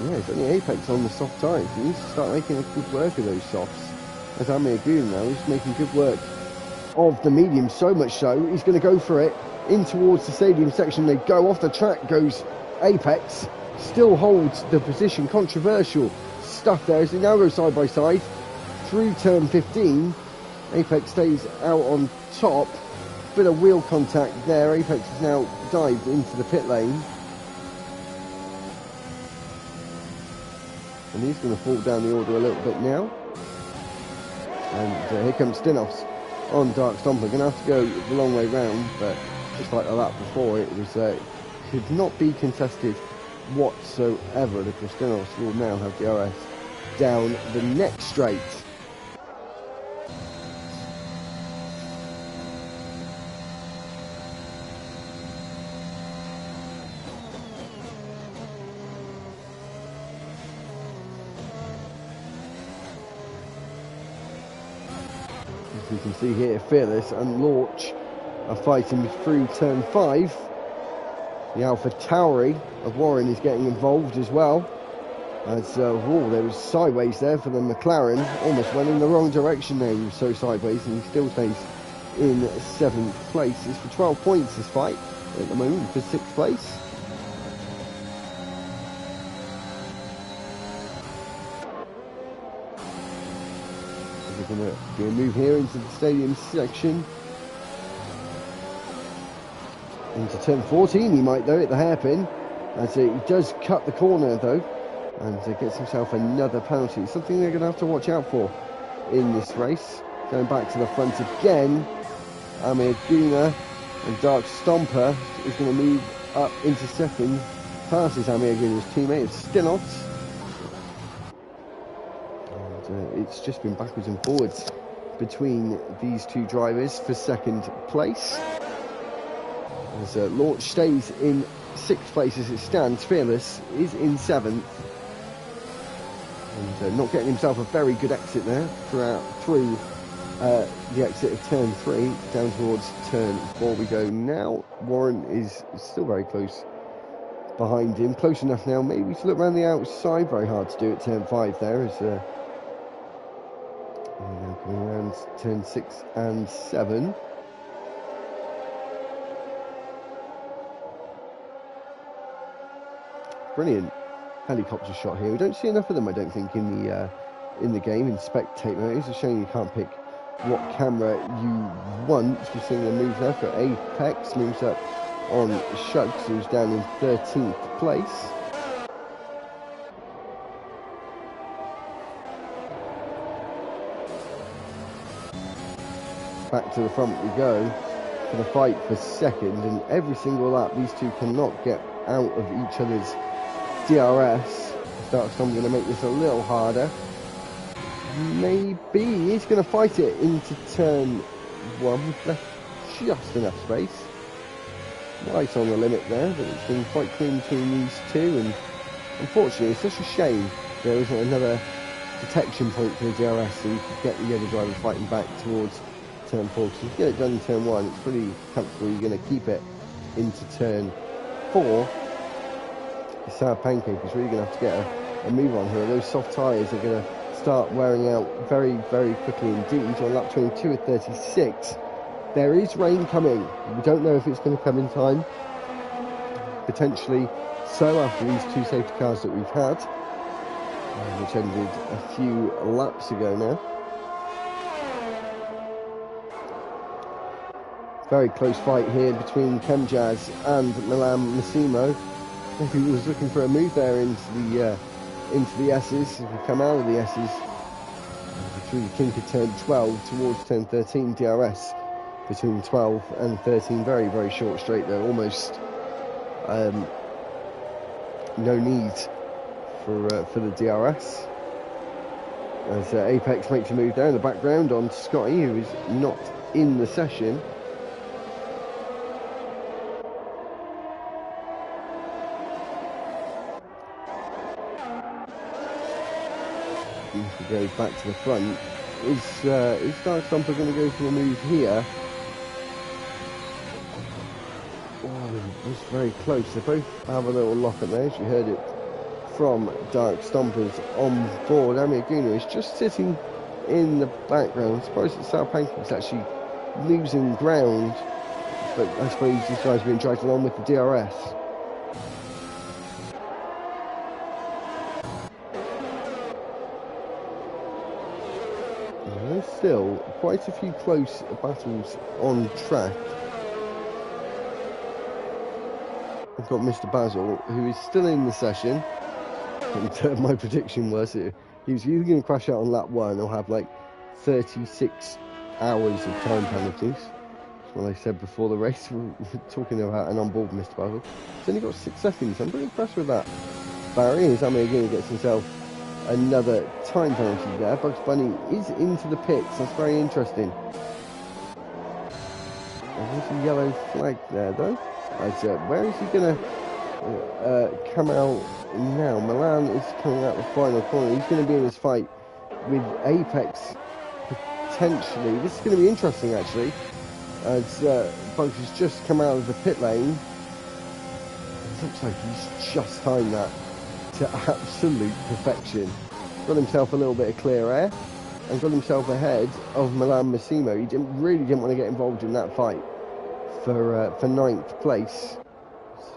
yeah, it's only Apex on the soft tyres. He needs to start making a good work of those softs. As Amir Goon now, he's making good work of the medium, so much so he's going to go for it in towards the stadium section. They go off the track, goes Apex, still holds the position. Controversial stuff there as they now go side by side through turn 15. Apex stays out on top, bit of wheel contact there. Apex has now dived into the pit lane, and he's going to fall down the order a little bit now. And here comes Stinos on Dark Stomper. Going to have to go the long way round, but just like the lap before, it was could not be contested whatsoever. The Stinos will now have DRS down the next straight. As you can see here, Fearless and Launch are fighting through turn 5. The Alpha Tauri of Warren is getting involved as well. As there was sideways there for the McLaren. Almost went in the wrong direction there. He was so sideways, and he still stays in 7th place. It's for 12 points this fight at the moment for 6th place. We're going to do a move here into the stadium section. Into turn 14 he might though at the hairpin, as he does cut the corner though, and gets himself another penalty. Something they're going to have to watch out for in this race. Going back to the front again, Amir Guna and Dark Stomper is going to move up into second, passes Amir Guna's teammate of Stinos. It's just been backwards and forwards between these two drivers for second place. As Launch stays in 6th place as it stands. Fearless is in 7th. And not getting himself a very good exit there through the exit of turn 3 down towards turn 4 we go now. Warren is still very close behind him. Close enough now maybe to look around the outside. Very hard to do at turn 5 there as now coming around turn 6 and 7. Brilliant helicopter shot here. We don't see enough of them, I don't think, in the game in spectate mode. It's a shame you can't pick what camera you want. We're seeing a move there for Apex. Moves up on Shugs, who's down in 13th place. Back to the front we go for the fight for second, and every single lap these two cannot get out of each other's DRS. I'm going to make this a little harder. Maybe he's going to fight it into turn 1. Left just enough space. Right on the limit there, but it's been quite clean between these two, and unfortunately it's such a shame there isn't another detection point for the DRS so you could get the other driver fighting back towards turn 4, because if you get it done in turn 1, it's pretty comfortable. You're going to keep it into turn 4. The Sour Pancake is really going to have to get a move on here. Those soft tyres are going to start wearing out very, very quickly indeed. On lap 22 at 36, there is rain coming. We don't know if it's going to come in time. Potentially so after these 2 safety cars that we've had, which ended a few laps ago now. Very close fight here between Chemjazz and Milan Massimo. He was looking for a move there into the S's. If we come out of the S's through the kink of turn 12 towards turn 13, DRS between 12 and 13. Very, very short straight there. Almost no need for the DRS. As Apex makes a move there in the background on Scotty, who is not in the session. If we go back to the front, is Dark Stomper going to go for a move here? Oh, it's very close. They both have a little lock up there. As you heard it from Dark Stompers on board. Amiaguna is just sitting in the background. I'm surprised that Sour Pancake is actually losing ground, but I suppose this guy's being dragged along with the DRS. There's still quite a few close battles on track. We've got Mr. Basil, who is still in the session. And my prediction was he was either going to crash out on lap 1 or have like 36 hours of time penalties. That's what I said before the race. We're talking about an on-board Mr. Basil. He's only got 6 seconds. I'm pretty impressed with that. Barry is Amiaguna gets himself another time penalty there. Bugs Bunny is into the pits. That's very interesting. There's a yellow flag there though. Where is he going to come out now? Milan is coming out the final corner. He's going to be in this fight with Apex potentially. This is going to be interesting actually, as Bugs has just come out of the pit lane. It looks like he's just timed that to absolute perfection. Got himself a little bit of clear air and got himself ahead of Milan Massimo. He really didn't want to get involved in that fight for 9th place.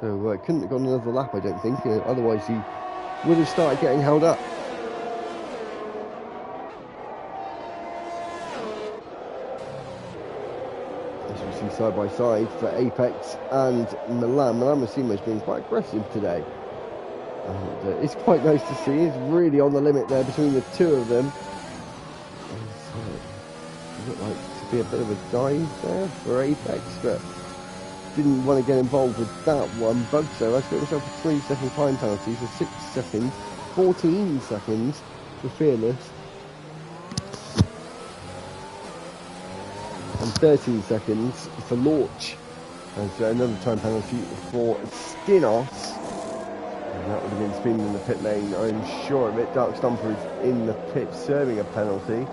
So couldn't have gone another lap, I don't think. Otherwise he would have started getting held up. As we see side by side for Apex and Milan. Milan Massimo has been quite aggressive today. And it's quite nice to see. It's really on the limit there between the two of them. It looked like to be a bit of a dive there for Apex, but didn't want to get involved with that one. Bugso has got himself a 3-second time penalty for 6 seconds, 14 seconds for Fearless, and 13 seconds for Launch. And so another time penalty for Stinos. And that would have been spinning in the pit lane, I'm sure of it. Dark Stomper is in the pit serving a penalty.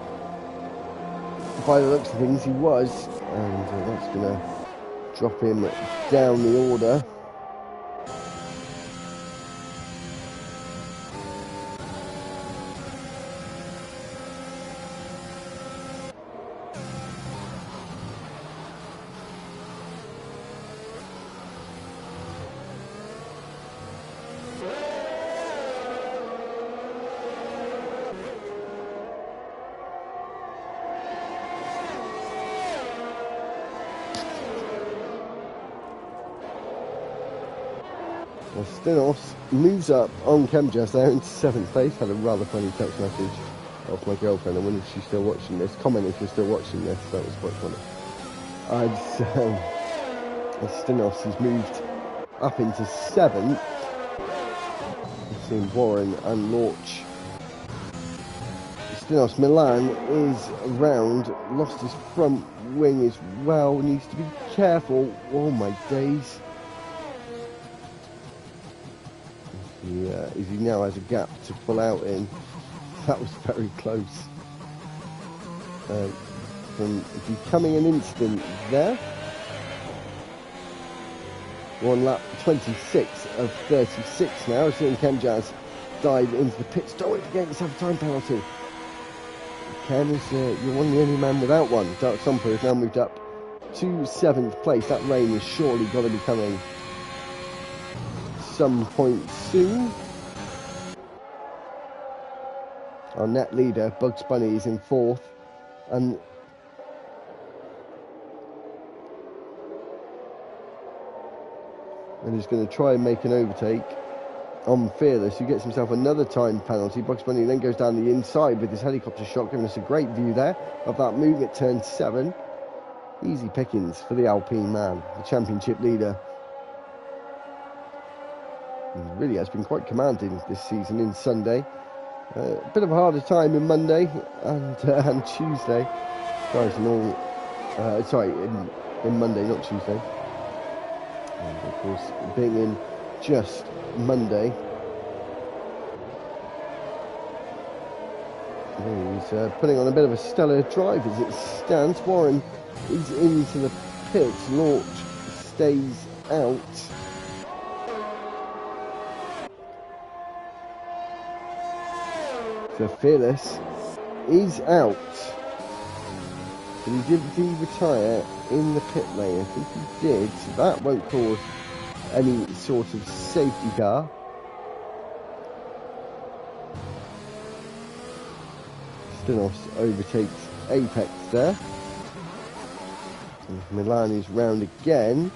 By the looks of things, he was, and that's going to drop him down the order. Stinos moves up on Chemjazz there into 7th place. Had a rather funny text message off my girlfriend. I wonder if she's still watching this. Comment if you're still watching this. That was quite funny. Stinos has moved up into 7th. We've seen Warren and Launch. Stinos Milan is around. Lost his front wing as well. Needs to be careful. Oh my days. He now has a gap to pull out in. That was very close. from becoming an incident there. One lap 26 of 36 now. Seeing Ken Jazz dive into the pits. Don't want to get yourself a time penalty. Ken is you're one of the only man without one. Dark Stomper has now moved up to 7th place. That rain has surely got to be coming some point soon. Our net leader, Bugs Bunny, is in 4th, and he's going to try and make an overtake on Fearless, who gets himself another time penalty. Bugs Bunny then goes down the inside with his helicopter shot, giving us a great view there of that move at turn 7. Easy pickings for the Alpine man, the championship leader. He really has been quite commanding this season in Sunday. A bit of a harder time in Monday and Tuesday. In Monday, not Tuesday. And of course, being in just Monday. He's putting on a bit of a stellar drive as it stands. Warren is into the pits. Launch stays out. So Fearless is out. But he did retire in the pit lane. I think he did. So that won't cause any sort of safety car. Stinos overtakes Apex there. And Milan is round again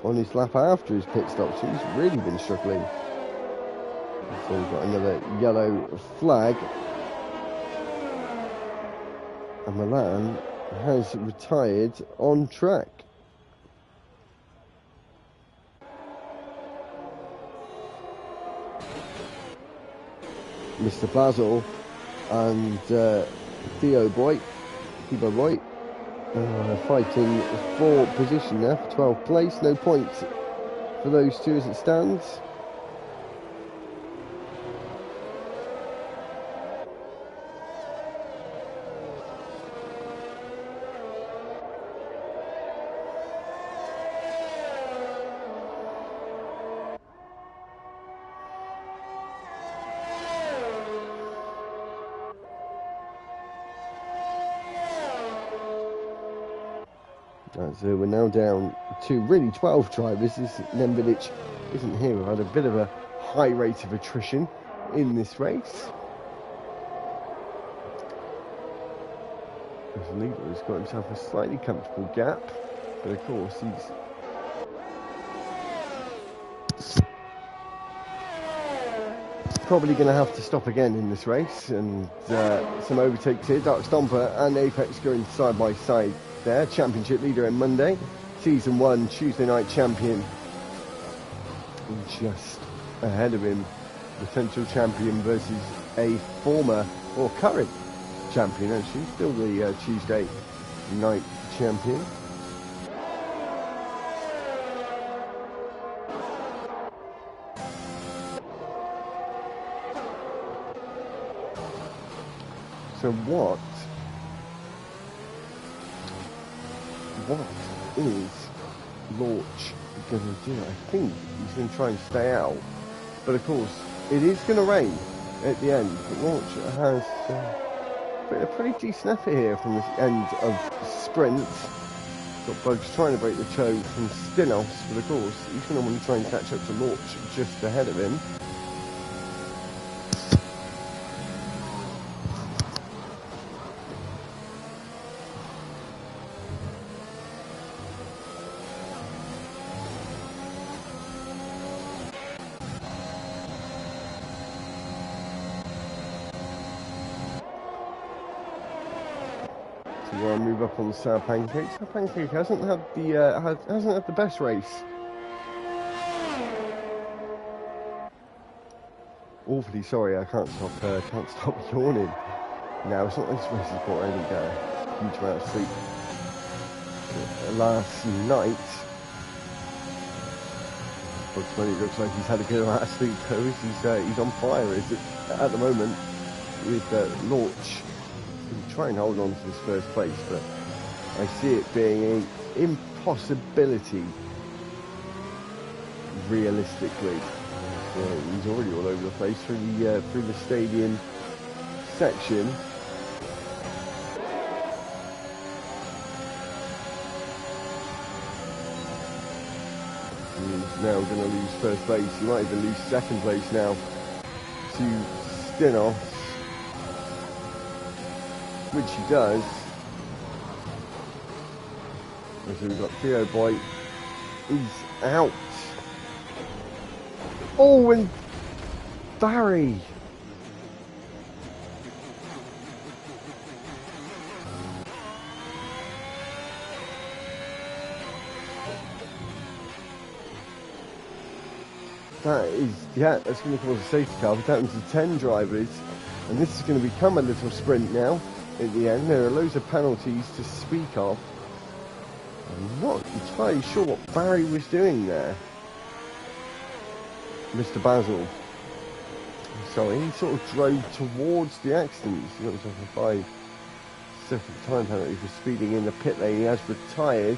on his lap after his pit stop. So he's really been struggling. So we've got another yellow flag. And Milan has retired on track. Mr. Basil and Theo Boy fighting for position there for 12th place. No points for those two as it stands. So we're now down to really 12 drivers. Nembilic isn't here. We've had a bit of a high rate of attrition in this race. The leader has got himself a slightly comfortable gap, but of course he's probably going to have to stop again in this race. And some overtakes here. Dark Stomper and Apex going side by side there. Championship leader in Monday, season 1 Tuesday night champion, and just ahead of him, potential champion versus a former or current champion, actually still the Tuesday night champion. So what is Launch going to do? I think he's going to try and stay out, but of course it is going to rain at the end. But Launch has a pretty decent effort here from the end of sprint. Got Bugs trying to break the choke from Stinos, but of course he's going to want to try and catch up to Launch just ahead of him. We'll move up on Sour Pancake. Sour Pancake hasn't had the best race. Awfully sorry, I can't stop yawning. No, it's not like this race is brought any huge amount of sleep. Last night, Bugs Bunny looks like he's had a good amount of sleep though. He's on fire at the moment with Launch try and hold on to this first place, but I see it being an impossibility realistically. He's already all over the place through the stadium section. He's now going to lose first place. He might even lose second place now to Stinos, which he does. And so we've got Theo Boy. He's out. Oh, and Barry. That is, yeah, that's going to cause a safety car. That happens to 10 drivers, and this is going to become a little sprint now at the end. There are loads of penalties to speak of. I'm not entirely sure what Barry was doing there. Mr. Basil. So he sort of drove towards the accident. He got himself a 5-second time penalty for speeding in the pit lane. He has retired.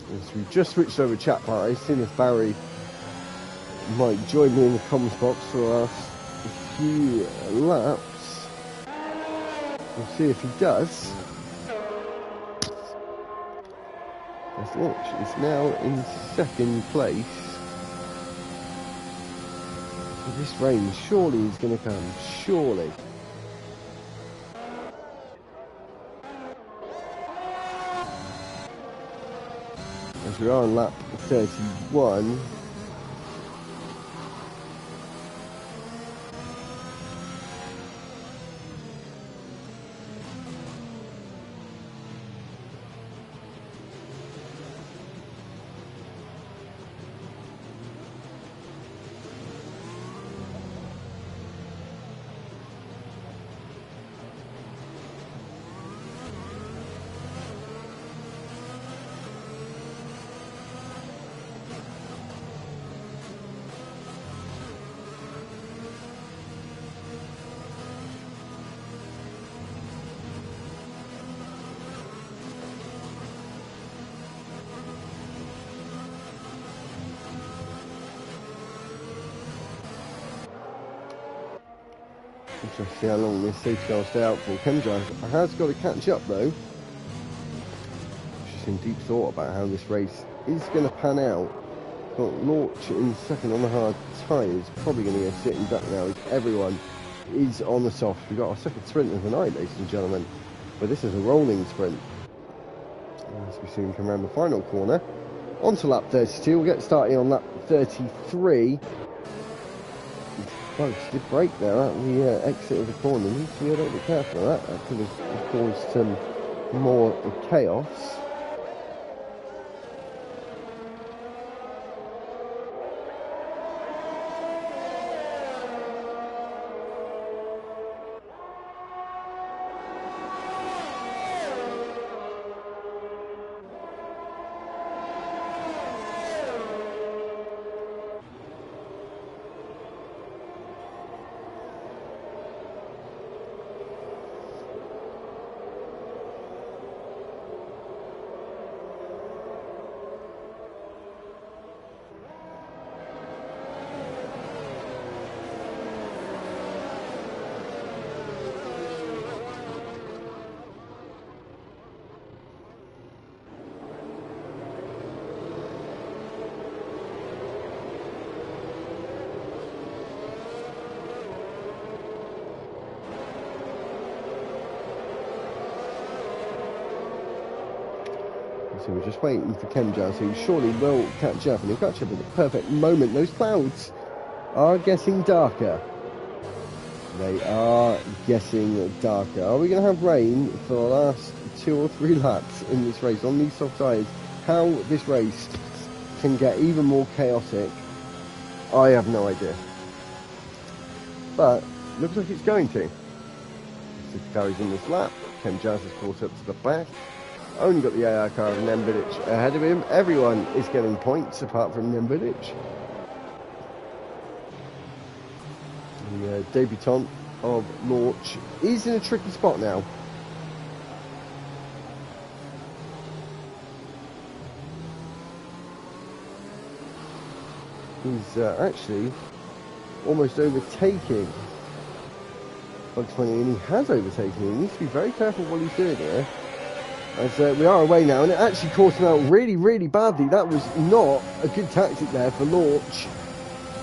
So we've just switched over chat party, seeing if Barry might join me in the comms box for the last few laps. We'll see if he does. As Launch is now in second place. This rain surely is going to come, surely. As we are on lap 31. Interesting to see how long this safety car will stay out for. Kendra has got to catch up though. Just in deep thought about how this race is going to pan out. Got Launch in second on the hard tyres. Probably going to go sitting back now as everyone is on the soft. We've got our second sprint of the night, ladies and gentlemen. But this is a rolling sprint. As we soon come around the final corner. On to lap 32. We'll get started on lap 33. Folks did break there at the exit of the corner. Need to be a little bit careful of that. That could have caused some more chaos. So we're just waiting for Kemjar, who surely will catch up, and he'll catch up at the perfect moment. Those clouds are getting darker. They are getting darker. Are we going to have rain for the last 2 or 3 laps in this race on these soft tyres? How this race can get even more chaotic, I have no idea. but looks like it's going to. So carries in this lap. Ken Jazz has caught up to the back. Only got the AR car of Nembudic ahead of him. Everyone is getting points apart from Nembudic. The debutant of Launch is in a tricky spot now. He's actually almost overtaking Bugs Bunny, and he has overtaken him. He needs to be very careful what he's doing here. As we are away now, and it actually caught him out really, really badly. That was not a good tactic there for Launch.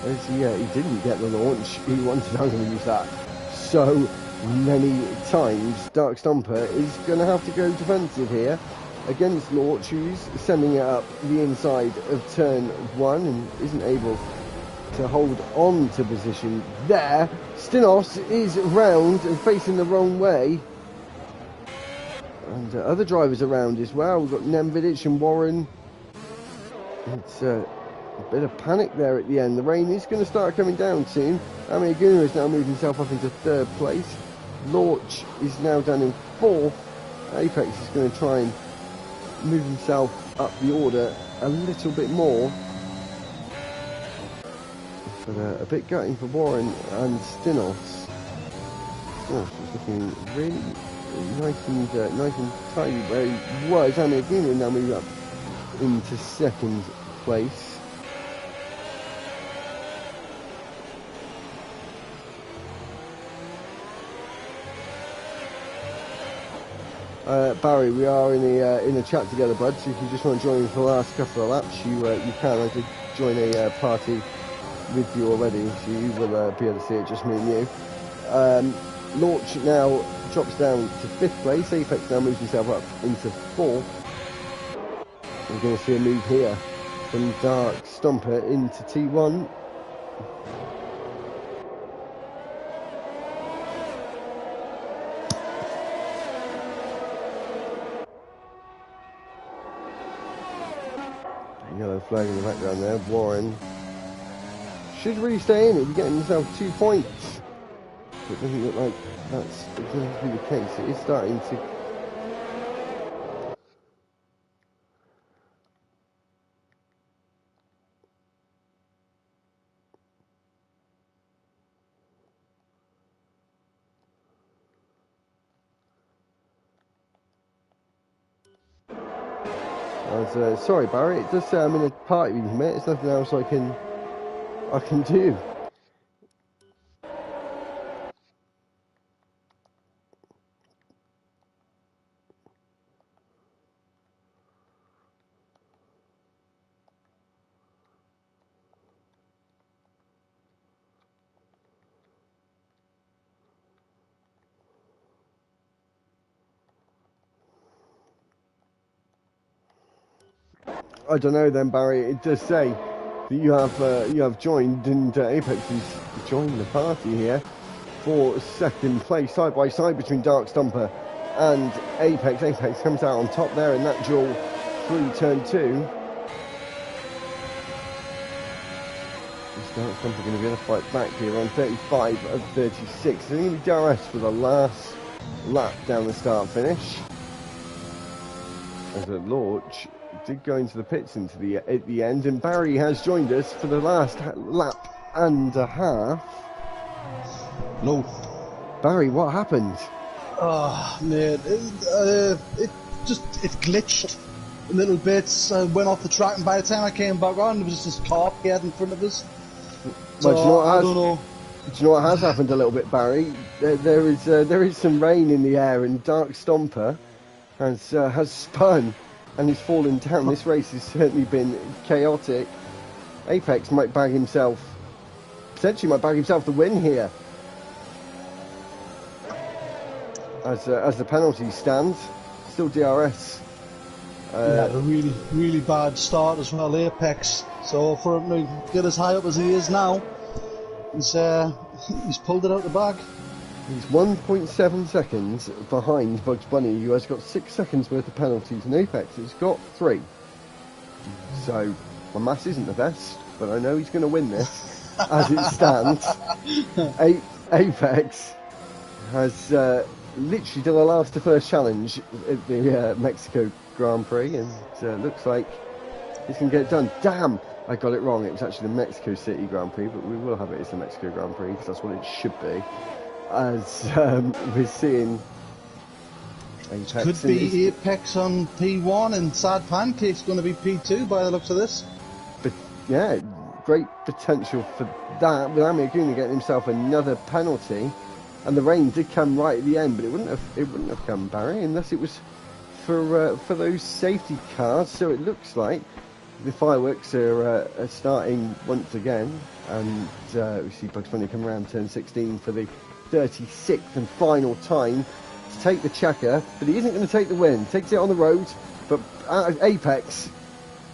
As he didn't get the launch he wanted. I'm going to use that so many times. Dark Stomper is going to have to go defensive here against Launch, who's sending it up the inside of turn 1 and isn't able to hold on to position there. Stinos is round and facing the wrong way. And other drivers around as well. We've got Nembudic and Warren. It's a bit of panic there at the end. The rain is going to start coming down soon. Amiaguna is now moving himself up into 3rd place. Launch is now down in 4th. Apex is going to try and move himself up the order a little bit more. But a bit gutting for Warren and Stinos. Stinos is looking really nice and tidy where he was. Amiaguna now moving up into 2nd place. Barry, we are in a chat together, bud. So if you just want to join for the last couple of laps, you can. I did join a party with you already, so you will be able to see it. Just me and you. Launch now drops down to 5th place. Apex now moves himself up into 4th. We're going to see a move here from Dark Stomper into T1. Yellow flag in the background there. Warren should really stay in it. He's getting himself 2 points. But it doesn't look like that's exactly the case. It is starting to... sorry Barry, it does say I'm in a party with you, mate. There's nothing else I can do. I don't know then, Barry. It does say that you have joined, and Apex is joining the party here for 2nd place, side by side between Dark Stomper and Apex. Apex comes out on top there in that duel through turn 2. Is Dark Stomper going to be able to fight back here on 35 of 36? It's going to be DRS for the last lap down the start finish. As a launch did go into the pits at the end, and Barry has joined us for the last lap and a half. No. Barry, what happened? Oh, mate, it glitched a little bit. I went off the track, and by the time I came back on, there was just this car head in front of us. So, I don't know. Do you know what has happened a little bit, Barry? There is some rain in the air, and Dark Stomper has spun and he's fallen down. This race has certainly been chaotic. Apex might potentially might bag himself the win here. As the penalty stands, still DRS. Yeah, a really, really bad start as well, Apex. So for him to get as high up as he is now, he's pulled it out the bag. He's 1.7 seconds behind Bugs Bunny, who has got 6 seconds worth of penalties, and Apex has got 3. So my maths isn't the best, but I know he's going to win this as it stands. Apex has literally done a last to first challenge at the Mexico Grand Prix, and looks like he's going to get it done. Damn, I got it wrong. It was actually the Mexico City Grand Prix, but we will have it as the Mexico Grand Prix because that's what it should be. As we're seeing Apex. Could be Apex on P1 and Sad Pancake's going to be P2 by the looks of this. But yeah, great potential for that. With Amir Guna getting himself another penalty, and the rain did come right at the end, but it wouldn't have come, Barry, unless it was for those safety cars. So it looks like the fireworks are starting once again, and we see Bugs Bunny come around turn 16 for the 36th and final time to take the checker, but he isn't going to take the win. Takes it on the road, but Apex,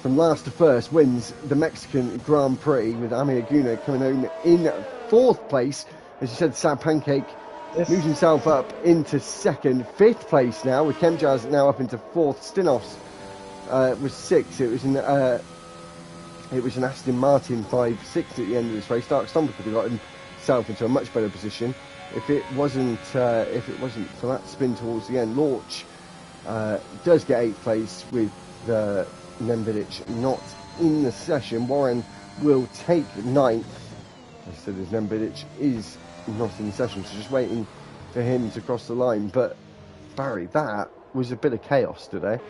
from last to first, wins the Mexican Grand Prix with Amir Guna coming home in fourth place. As you said, Sad Pancake moves himself up into second. Fifth place now, with Chemjaz now up into fourth. Stinos was sixth. It was an Aston Martin 5-6 at the end of this race. Dark Stomper could have got himself into a much better position if it wasn't for that spin towards the end. Launch does get 8th place with Nemvidic not in the session. Warren will take 9th. I said as Nemvidic is not in the session, so just waiting for him to cross the line. But Barry, that was a bit of chaos today.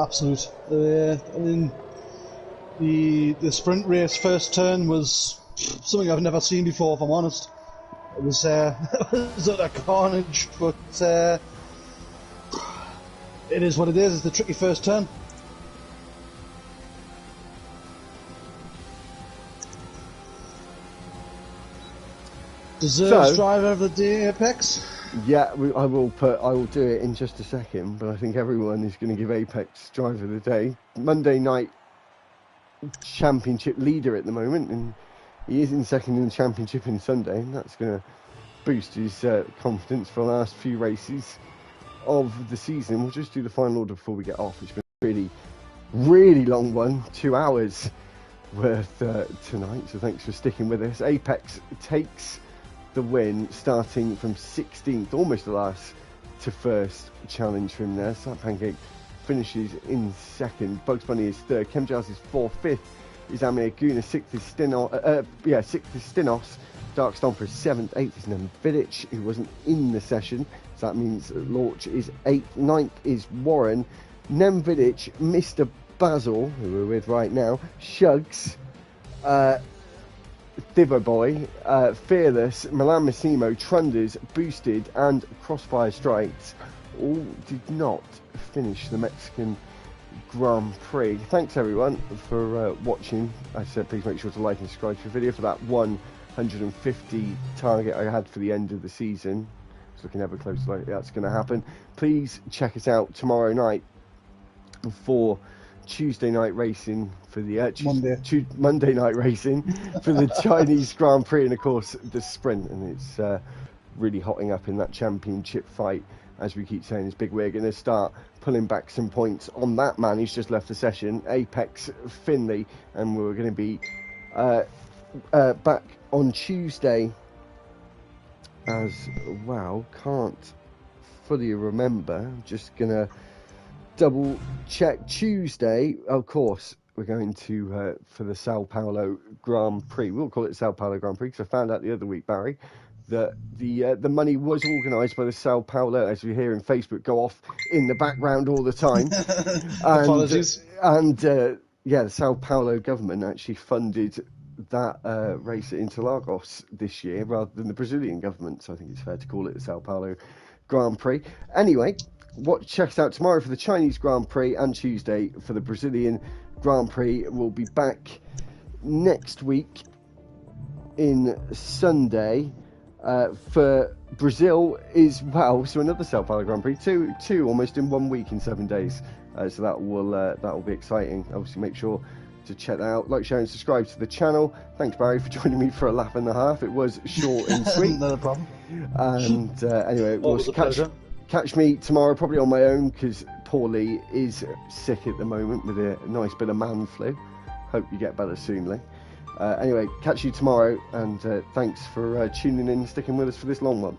Absolute. I mean, the sprint race first turn was something I've never seen before, if I'm honest. It was it was utter carnage, but it is what it is. It's the tricky first turn. Deserves driver of the day, Apex. Yeah, I will do it in just a second, but I think everyone is going to give Apex driver of the day. Monday night championship leader at the moment, and he is in second in the championship in Sunday, and that's going to boost his confidence for the last few races of the season. We'll just do the final order before we get off. It's been a really, really long one, 2 hours worth tonight, so thanks for sticking with us. Apex takes the win, starting from 16th, almost the last to first challenge from there. Sad Pancake finishes in second. Bugs Bunny is third. Chemjaz is fourth. Fifth is Amir Guna. Sixth is Stinos. Dark Stomper is seventh. Eighth is Nemvidic, who wasn't in the session, so that means Launch is eighth. Ninth is Warren. Nemvidic, Mr. Basil, who we're with right now, Shugs, Thivo Boy, Fearless, Milan Massimo, Trunders, Boosted, and Crossfire Strikes all did not finish the Mexican Grand Prix. Thanks everyone for watching. I said please make sure to like and subscribe to the video for that 150 target I had for the end of the season. It's looking ever closer like that's going to happen. Please check us out tomorrow night for Tuesday night racing for the Monday night racing for the Chinese Grand Prix, and of course the sprint, and it's really hotting up in that championship fight. As we keep saying, it's big. We're going to start pulling back some points on that man who's just left the session, Apex Finley, and we're going to be back on Tuesday as well. Can't fully remember, I'm just going to double check. Tuesday, of course, we're going to for the Sao Paulo Grand Prix. We'll call it Sao Paulo Grand Prix because I found out the other week, Barry, that the money was organised by the Sao Paulo, as we hear in Facebook go off in the background all the time. Apologies. And the Sao Paulo government actually funded that race at Interlagos this year rather than the Brazilian government. So I think it's fair to call it the Sao Paulo Grand Prix. Anyway, check us out tomorrow for the Chinese Grand Prix and Tuesday for the Brazilian Grand Prix. We'll be back next week in Sunday for Brazil as well. So another Sao Paulo Grand Prix, two almost in 1 week in 7 days. So that will be exciting. Obviously, make sure to check that out. Like, share, and subscribe to the channel. Thanks, Barry, for joining me for a lap and a half. It was short and sweet. No problem. And anyway, we'll catch me tomorrow, probably on my own, because poor Lee is sick at the moment with a nice bit of man flu. Hope you get better soon, Lee. Anyway, catch you tomorrow, and thanks for tuning in and sticking with us for this long one.